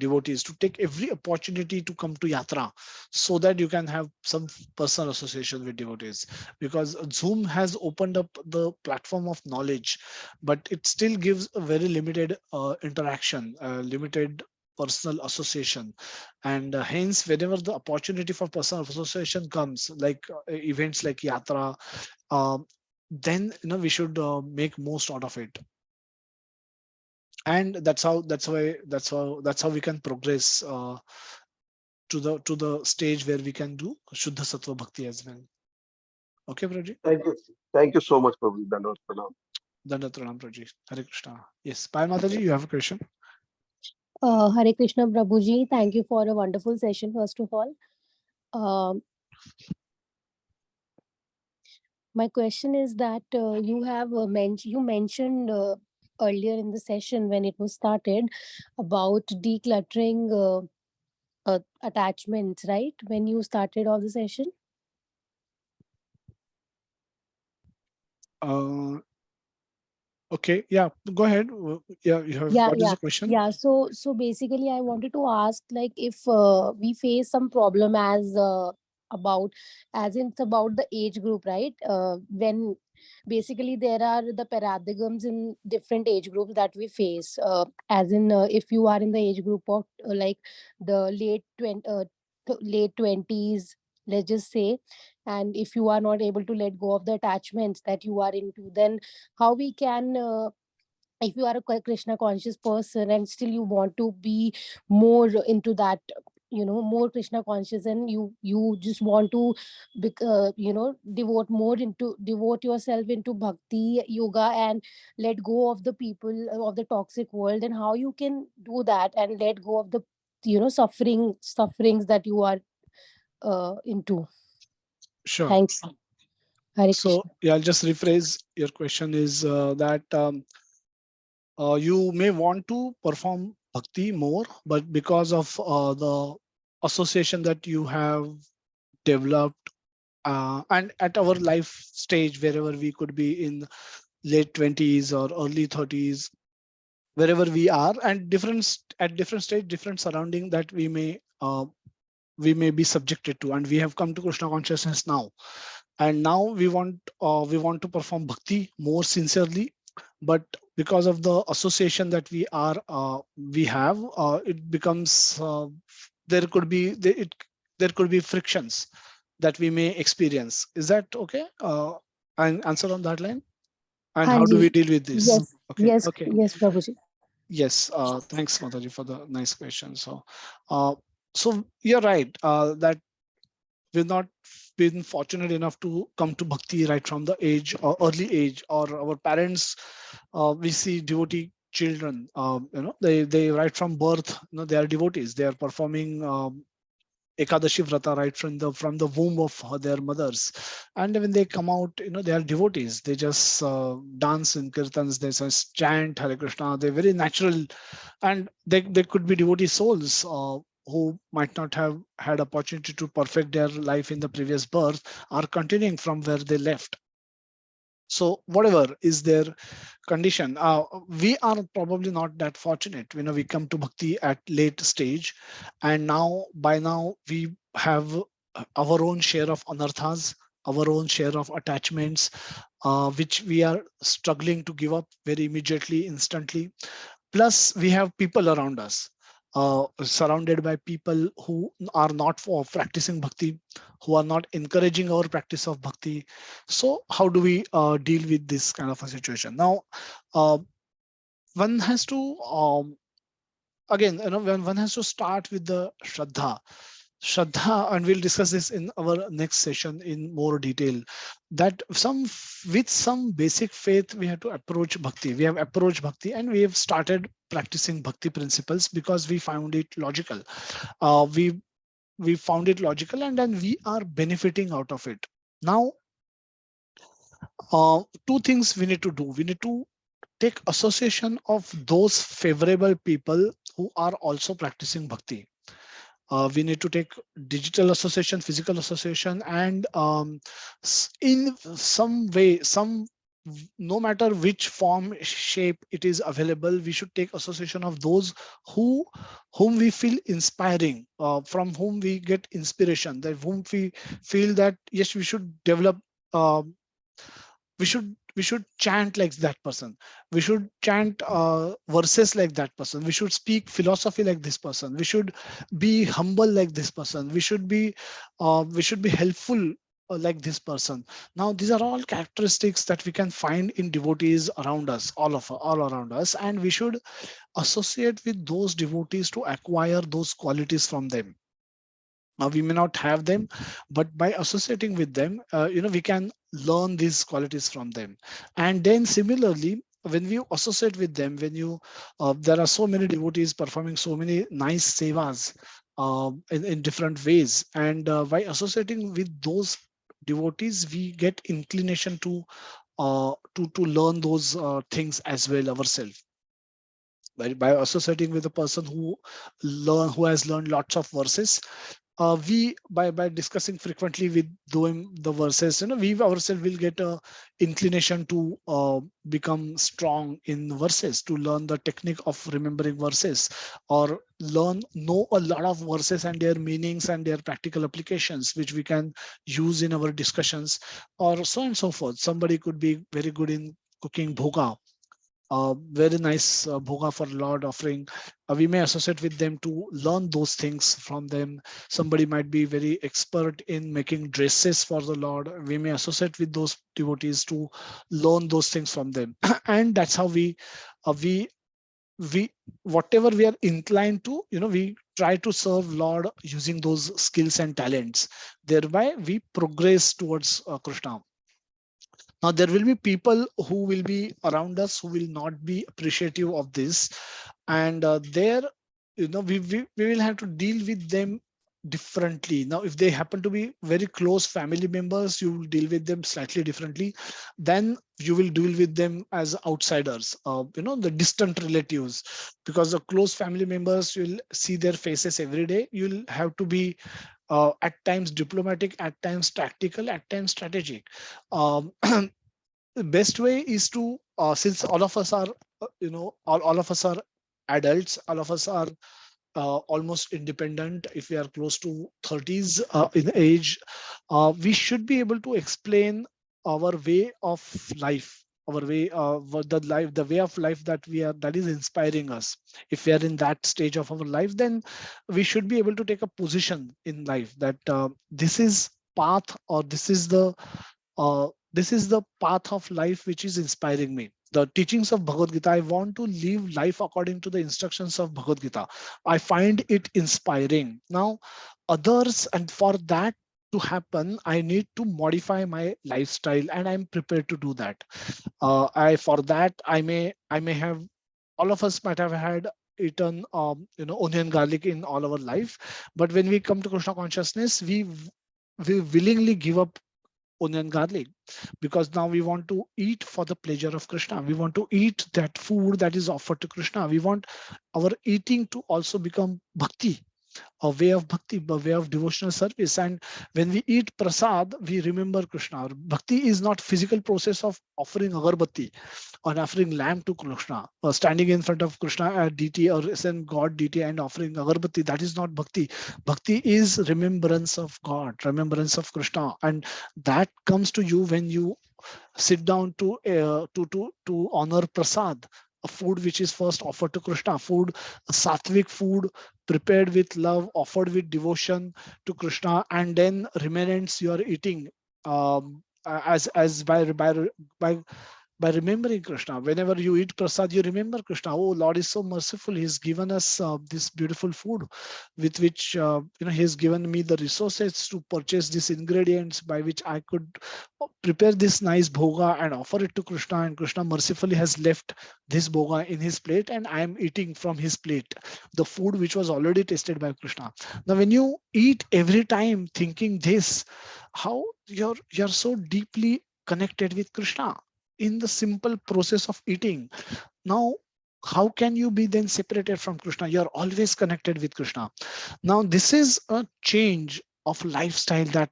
devotees, to take every opportunity to come to yatra, so that you can have some personal association with devotees. Because Zoom has opened up the platform of knowledge, but it still gives a very limited interaction, limited personal association. And hence, whenever the opportunity for personal association comes, like events like yatra, um, then we should make most out of it. And that's how we can progress to the stage where we can do Shuddha Sattva Bhakti as well. Okay, Praji? Thank you. Thank you so much, Prabhu. Dandavat Pranam. Dandavat Pranam, Praji. Hare Krishna. Yes, Pai Mataji, you have a question? Hare Krishna Prabhuji, thank you for a wonderful session, first of all. My question is that you have mentioned earlier in the session when it was started about decluttering attachments, right? When you started all the session? Okay, yeah, go ahead. Yeah, you have. Yeah, What is yeah, the question? yeah. So basically, I wanted to ask, like, if we face some problem about, as in it's about the age group, right? When basically there are the paradigms in different age groups that we face. As in, if you are in the age group of like the late 20s, let's just say, and if you are not able to let go of the attachments that you are into, then how we can if you are a Krishna conscious person and still you want to be more into that, more Krishna conscious, and you just want to devote yourself into bhakti yoga and let go of the people of the toxic world, and how you can do that and let go of the sufferings that you are into. Sure. Thanks. Hare So Krishna. yeah, I'll just rephrase your question is that you may want to perform bhakti more, but because of the association that you have developed, and at our life stage, wherever we could be in late 20s or early 30s, wherever we are, and at different stage, different surrounding that we may be subjected to, and we have come to Krishna consciousness now, and now we want to perform bhakti more sincerely. But because of the association that we have, it becomes there could be there could be frictions that we may experience. Is that okay? And answer on that line. And how do Hanji. we deal with this? Yes, Okay, yes, okay. yes, Prabhuji. Yes, thanks, Mataji, for the nice question. Uh, so you're right that we've not been fortunate enough to come to bhakti right from the age or early age, or our parents. We see devotee children. They right from birth. They are devotees. They are performing Ekadashi Vrata right from the womb of their mothers, and when they come out, they are devotees. They just dance in kirtans. They just chant Hare Krishna. They're very natural, and they could be devotee souls who might not have had opportunity to perfect their life in the previous birth, are continuing from where they left. So whatever is their condition, we are probably not that fortunate. We come to bhakti at late stage, and by now we have our own share of anarthas, our own share of attachments, which we are struggling to give up very immediately, instantly. Plus we have people around us, surrounded by people who are not for practicing bhakti, who are not encouraging our practice of bhakti. So how do we deal with this kind of a situation now? uh, One has to, again, when one has to start with the Shraddha, and we'll discuss this in our next session in more detail, that with some basic faith, we have to approach bhakti. We have approached bhakti and we have started practicing bhakti principles because we found it logical. We found it logical, and then we are benefiting out of it. Now, two things we need to do. We need to take association of those favorable people who are also practicing bhakti. We need to take digital association, physical association, and in some way, no matter which form, shape it is available, we should take association of those who whom we feel inspiring, from whom we get inspiration, that whom we feel that yes, we should develop. We should chant like that person. We should chant verses like that person. We should speak philosophy like this person. We should be humble like this person. We should be helpful like this person. Now these are all characteristics that we can find in devotees around us, all around us, and we should associate with those devotees to acquire those qualities from them. We may not have them, but by associating with them, we can learn these qualities from them. And then similarly, when we associate with them, there are so many devotees performing so many nice sevas in different ways, and by associating with those devotees, we get inclination to learn those things as well ourselves. By associating with a person who has learned lots of verses, we by discussing frequently with them the verses, we ourselves will get a inclination to become strong in verses, to learn the technique of remembering verses, or know a lot of verses and their meanings and their practical applications, which we can use in our discussions, or so on and so forth. Somebody could be very good in cooking bhoga, very nice bhoga for Lord offering. We may associate with them to learn those things from them. Somebody might be very expert in making dresses for the Lord. We may associate with those devotees to learn those things from them. And that's how we whatever we are inclined to, we try to serve Lord using those skills and talents. Thereby, we progress towards Krishna. Now, there will be people who will be around us who will not be appreciative of this, and there, we will have to deal with them differently. Now, if they happen to be very close family members, you will deal with them slightly differently. Then you will deal with them as outsiders, the distant relatives, because the close family members, you'll see their faces every day. You'll have to be at times diplomatic, at times tactical, at times strategic. Um, the best way is to, since all of us are, all of us are adults, all of us are almost independent. If we are close to 30s in age, we should be able to explain our way of life our way, the way of life that we are, that is inspiring us. If we are in that stage of our life, then we should be able to take a position in life that this is path, or this is the path of life which is inspiring me. The teachings of Bhagavad Gita, I want to live life according to the instructions of Bhagavad Gita. I find it inspiring. Now, others, and for that to happen, I need to modify my lifestyle, and I'm prepared to do that. I For that, I may have, all of us might have had eaten onion garlic in all our life, but when we come to Krishna consciousness, we willingly give up onion garlic, because now we want to eat for the pleasure of Krishna. We want to eat that food that is offered to Krishna. We want our eating to also become bhakti, a way of bhakti, a way of devotional service. And when we eat prasad, we remember Krishna. Our bhakti is not physical process of offering agarbatti or offering lamb to Krishna, or standing in front of Krishna at deity, or send God deity and offering agarbatti. That is not bhakti. Bhakti is remembrance of God, remembrance of Krishna, and that comes to you when you sit down to honor prasad, a food which is first offered to Krishna, food, a sattvic food prepared with love, offered with devotion to Krishna, and then remnants you are eating, as by remembering Krishna. Whenever you eat prasad, you remember Krishna. Oh, Lord is so merciful. He's given us this beautiful food, with which He has given me the resources to purchase these ingredients by which I could prepare this nice bhoga and offer it to Krishna. And Krishna mercifully has left this bhoga in his plate, and I am eating from his plate the food which was already tasted by Krishna. Now, when you eat every time thinking this, how you're so deeply connected with Krishna in the simple process of eating. Now, how can you be then separated from Krishna? You're always connected with Krishna. Now, this is a change of lifestyle that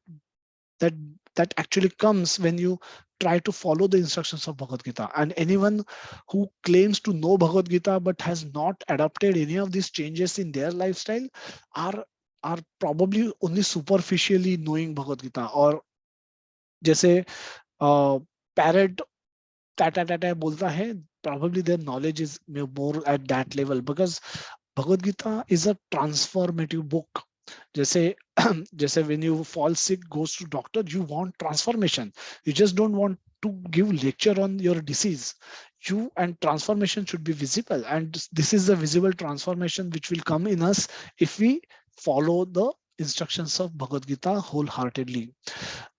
that actually comes when you try to follow the instructions of Bhagavad Gita. And anyone who claims to know Bhagavad Gita but has not adopted any of these changes in their lifestyle are are probably only superficially knowing Bhagavad Gita, or जैसे parrot tata tata bolta hai, probably their knowledge is more at that level, because Bhagavad Gita is a transformative book. जैसे जैसे when you fall sick, goes to doctor, you want transformation. You just don't want to give lecture on your disease. You, and transformation should be visible, and this is the visible transformation which will come in us if we follow the instructions of Bhagavad Gita wholeheartedly.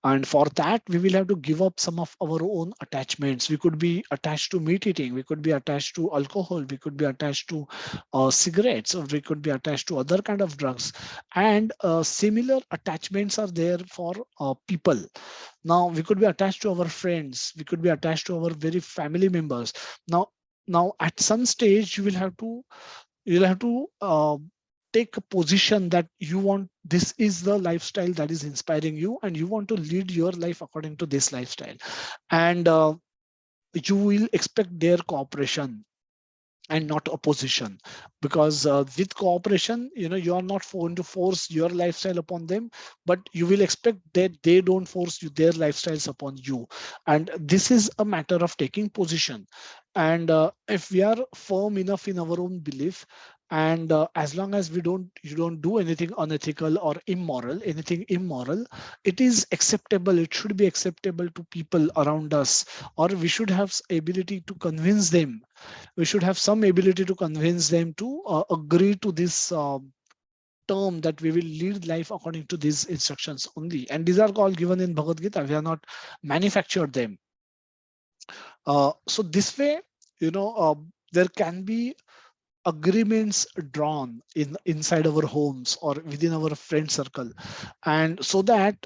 And for that, we will have to give up some of our own attachments. We could be attached to meat eating, we could be attached to alcohol, we could be attached to cigarettes, or we could be attached to other kind of drugs. And similar attachments are there for people. Now, we could be attached to our friends, we could be attached to our very family members. Now at some stage, you'll have to take a position that you want, this is the lifestyle that is inspiring you, and you want to lead your life according to this lifestyle. And you will expect their cooperation and not opposition, because with cooperation, you are not going to force your lifestyle upon them, but you will expect that they don't force their lifestyles upon you. And this is a matter of taking position. And if we are firm enough in our own belief, and as long as you don't do anything unethical or anything immoral, it is acceptable, it should be acceptable to people around us, or we should have ability to convince them, we should have some ability to convince them to agree to this term, that we will lead life according to these instructions only. And these are all given in Bhagavad Gita. We have not manufactured them. So this way, there can be agreements drawn inside our homes or within our friend circle, and so that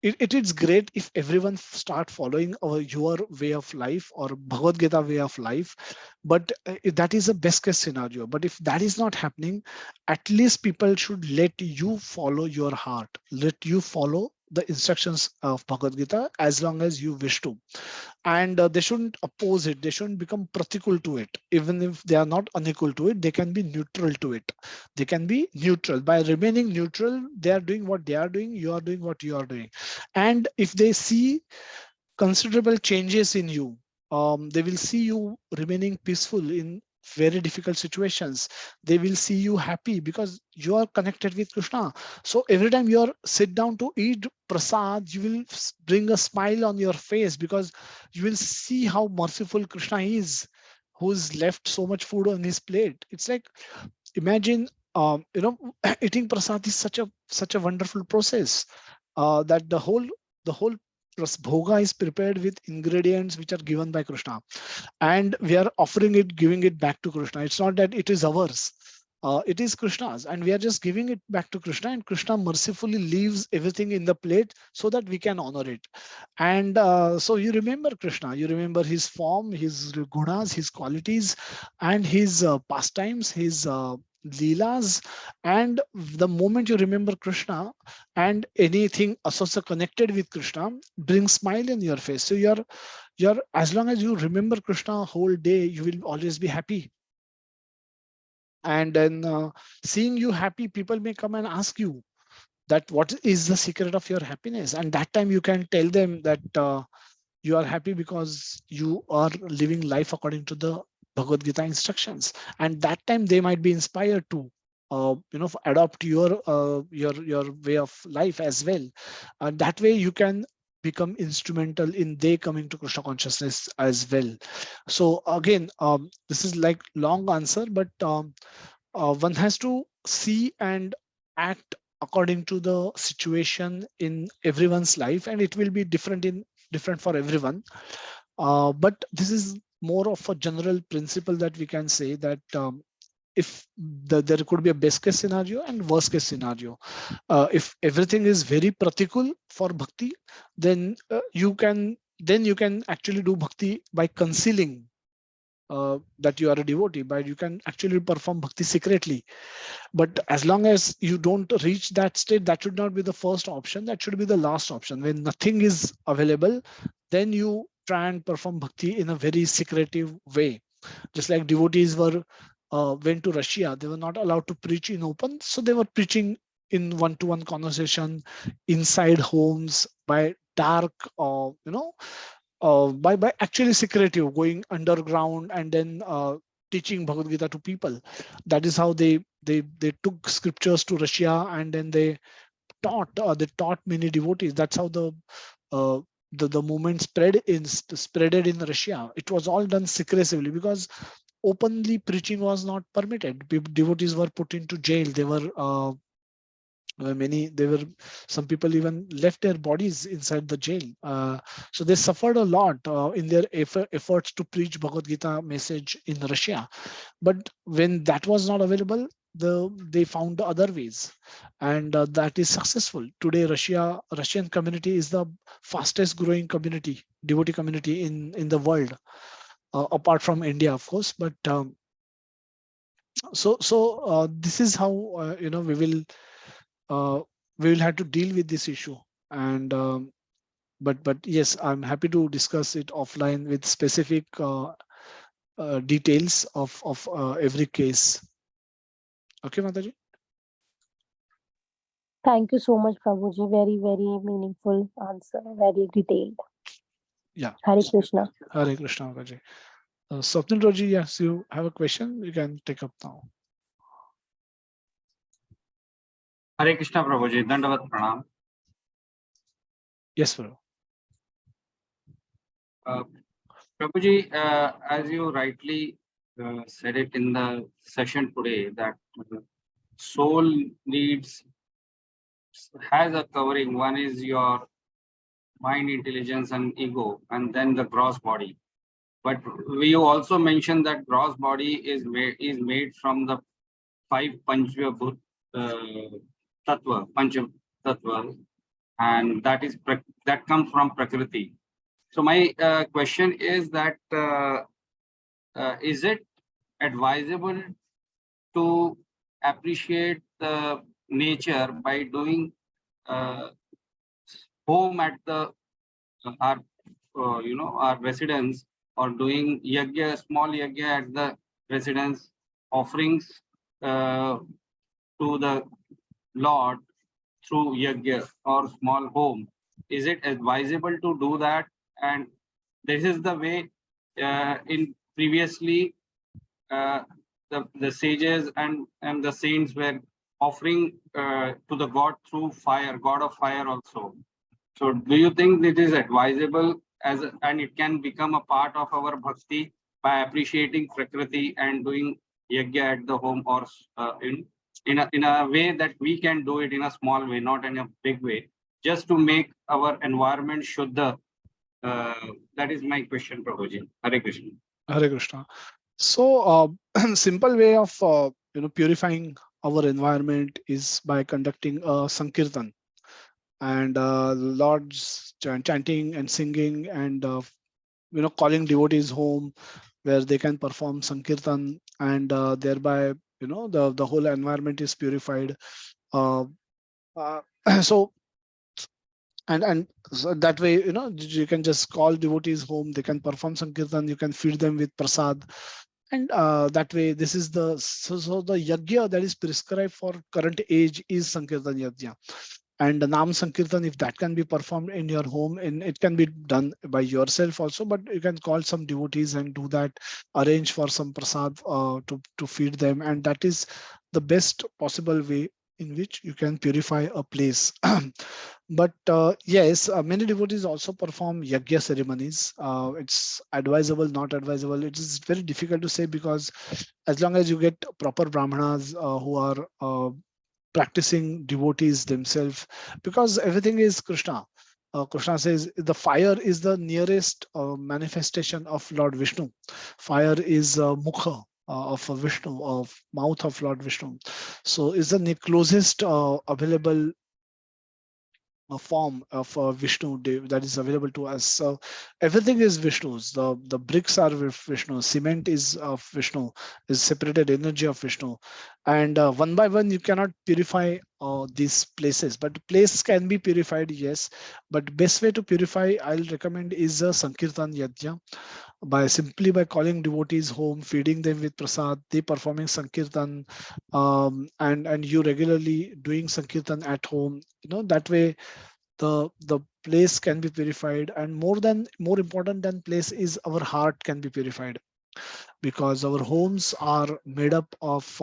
it is great if everyone start following your way of life or Bhagavad Gita way of life, but that is a best case scenario. But if that is not happening, at least people should let you follow your heart, let you follow the instructions of Bhagavad Gita as long as you wish to. And they shouldn't oppose it, they shouldn't become pratikul to it. Even if they are not unequal to it, they can be neutral to it. They can be neutral. By remaining neutral, they are doing what they are doing, you are doing what you are doing. And if they see considerable changes in you. They will see you remaining peaceful in very difficult situations. They will see you happy because you are connected with Krishna. So every time you are sit down to eat prasad, you will bring a smile on your face because you will see how merciful Krishna is, who's left so much food on his plate. It's like, imagine, eating prasad is such a wonderful process, that the whole bhoga is prepared with ingredients which are given by Krishna, and we are offering it, giving it back to Krishna. It's not that it is ours. It is Krishna's, and we are just giving it back to Krishna, and Krishna mercifully leaves everything in the plate so that we can honor it. And so you remember Krishna, you remember his form, his gunas, his qualities, and his pastimes, his leelas. And the moment you remember Krishna and anything associated connected with Krishna, brings smile in your face. So you're as long as you remember Krishna whole day, you will always be happy. And then seeing you happy, people may come and ask you that what is the secret of your happiness, and that time you can tell them that you are happy because you are living life according to the Bhagavad Gita instructions, and that time they might be inspired to adopt your way of life as well. And that way you can become instrumental in they coming to Krishna consciousness as well. So again, this is like long answer, but one has to see and act according to the situation in everyone's life, and it will be different for everyone. But this is more of a general principle that we can say that if there could be a best case scenario and worst case scenario. If everything is very pratikul for bhakti, then you can actually do bhakti by concealing that you are a devotee, but you can actually perform bhakti secretly. But as long as you don't reach that state, that should not be the first option, that should be the last option. When nothing is available, then you try and perform bhakti in a very secretive way. Just like devotees went to Russia, they were not allowed to preach in open, so they were preaching in one-to-one conversation inside homes by dark, by actually secretive, going underground and then teaching Bhagavad Gita to people. That is how they took scriptures to Russia, and then they taught many devotees. That's how uh, the movement spreaded in Russia. It was all done secretively because openly preaching was not permitted. Devotees were put into jail. They were some people even left their bodies inside the jail. So they suffered a lot in their efforts to preach Bhagavad Gita message in Russia. But when that was not available, they found other ways, and that is successful. Today, Russian community is the fastest growing community, devotee community in the world, apart from India, of course. But this is how uh, we will have to deal with this issue. And but yes, I'm happy to discuss it offline with specific details of every case. Okay, Mataji? Thank you so much, Prabhuji. Very, very meaningful answer. Very detailed. Yeah. Hare Krishna. Hare Krishna, Mataji. Swapnil Roji, yes, you have a question, you can take up now. Hare Krishna, Prabhuji. Dandavat Pranam. Yes, bro. Prabhuji, as you rightly said it in the session today, that soul has a covering. One is your mind, intelligence, and ego, and then the gross body. But we also mentioned that gross body is made from the 5 Panchbhut Tattva, Panch Tattva, and that comes from Prakriti. So my question is that is it advisable to appreciate the nature by doing home at the our our residence, or doing small yajna at the residence, offerings to the Lord through yajna or small home? Is it advisable to do that And this is the way in previously the sages and the saints were offering to the god through fire, god of fire also. So do you think it is advisable and it can become a part of our bhakti by appreciating Prakriti and doing yajna at the home, or in a way that we can do it in a small way, not in a big way, just to make our environment shuddha? That is my question, Prabhuji. Hare Krishna. Hare Krishna. So, simple way of purifying our environment is by conducting a sankirtan, and Lord's chanting and singing, and calling devotees home where they can perform sankirtan, and thereby the whole environment is purified. Uh, uh, so and so that way, you can just call devotees home, they can perform sankirtan, you can feed them with prasad, and that way this is so the yajna that is prescribed for current age is sankirtan yajna. And the Nam Sankirtan, if that can be performed in your home, and it can be done by yourself also, but you can call some devotees and do that, arrange for some prasad to feed them, and that is the best possible way in which you can purify a place. But yes, many devotees also perform yajna ceremonies. It's advisable, not advisable. It is very difficult to say, because as long as you get proper brahmanas who are practicing devotees themselves, because everything is Krishna. Krishna says the fire is the nearest manifestation of Lord Vishnu. Fire is mukha of Vishnu, of mouth of Lord Vishnu. So is the closest available a form of Vishnu that is available to us. So everything is Vishnu's. The bricks are with Vishnu. Cement is of Vishnu. Is separated energy of Vishnu, and one by one you cannot purify these places. But place can be purified, yes. But best way to purify, I'll recommend, is a Sankirtan Yajna, simply by calling devotees home, feeding them with prasad, they performing sankirtan, and you regularly doing sankirtan at home. That way the place can be purified, and more important than place is our heart can be purified, because our homes are made up of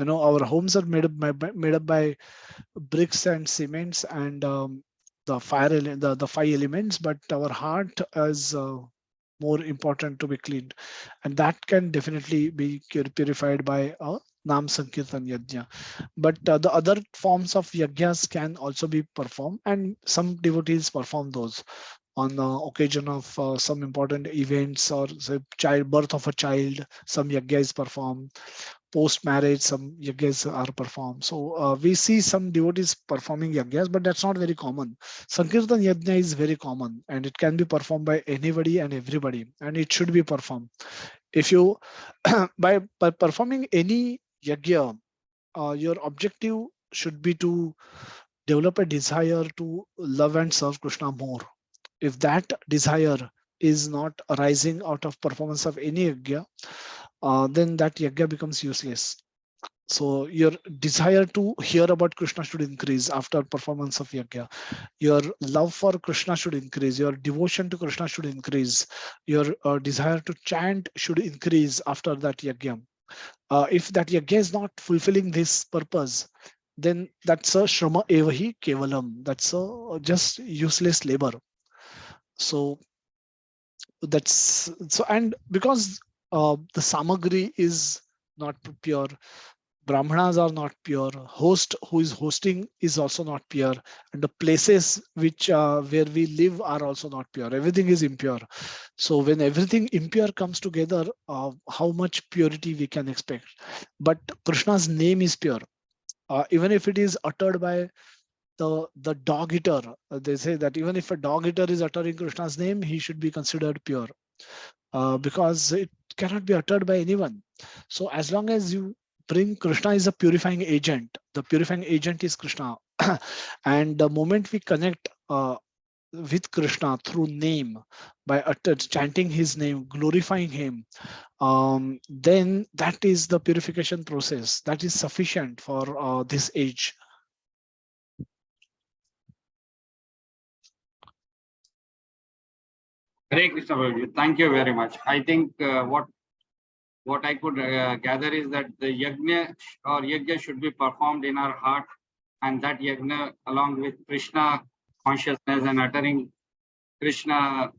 our homes are made up by bricks and cements, and the five elements, but our heart is more important to be cleaned, and that can definitely be purified by a Nam Sankirtan Yajna. But the other forms of yajnas can also be performed, and some devotees perform those on the occasion of some important events, or say birth of a child. Some yajna is performed. Post marriage, some yajnas are performed. So we see some devotees performing yajnas, but that's not very common. Sankirtan yajna is very common, and it can be performed by anybody and everybody, and it should be performed. If you by performing any yajna, your objective should be to develop a desire to love and serve Krishna more. If that desire is not arising out of performance of any yajna, then that yajna becomes useless. So your desire to hear about Krishna should increase after performance of yajna. Your love for Krishna should increase. Your devotion to Krishna should increase. Your desire to chant should increase after that yajna. If that yajna is not fulfilling this purpose, then that's a shrama evahi kevalam. That's a just useless labor. So that's so, and because the samagri is not pure, brahmanas are not pure, host who is hosting is also not pure, and the places which where we live are also not pure. Everything is impure. So when everything impure comes together, how much purity we can expect? But Krishna's name is pure. Even if it is uttered by the dog eater, they say that even if a dog eater is uttering Krishna's name, he should be considered pure, because it cannot be uttered by anyone. So as long as you bring Krishna is a purifying agent, the purifying agent is Krishna. And the moment we connect with Krishna through name, by chanting his name, glorifying him, then that is the purification process that is sufficient for this age. Hare Krishna, Prabhuji. Thank you very much. I think what I could gather is that the yajna should be performed in our heart, and that yajna along with Krishna consciousness and uttering Krishna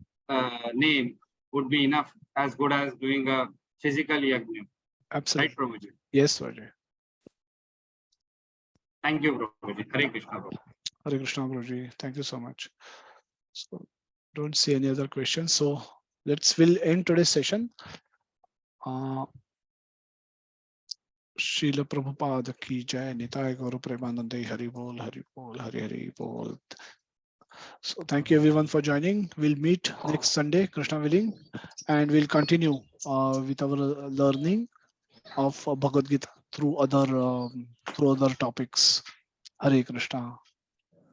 name would be enough, as good as doing a physical yajna. Absolutely. Right, Prabhuji? Yes, Vijay. Thank you, Prabhuji. Hare Krishna, Prabhuji. Hare Krishna, Prabhuji. Thank you so much. So don't see any other questions. So we'll end today's session. Srila Prabhupada ki jai, Nitai Gaura Premanande, Hari Bol, Hari Bol, Hari Hari Bol. So thank you everyone for joining. We'll meet next Sunday, Krishna willing, and we'll continue with our learning of Bhagavad Gita through other topics. Hare Krishna.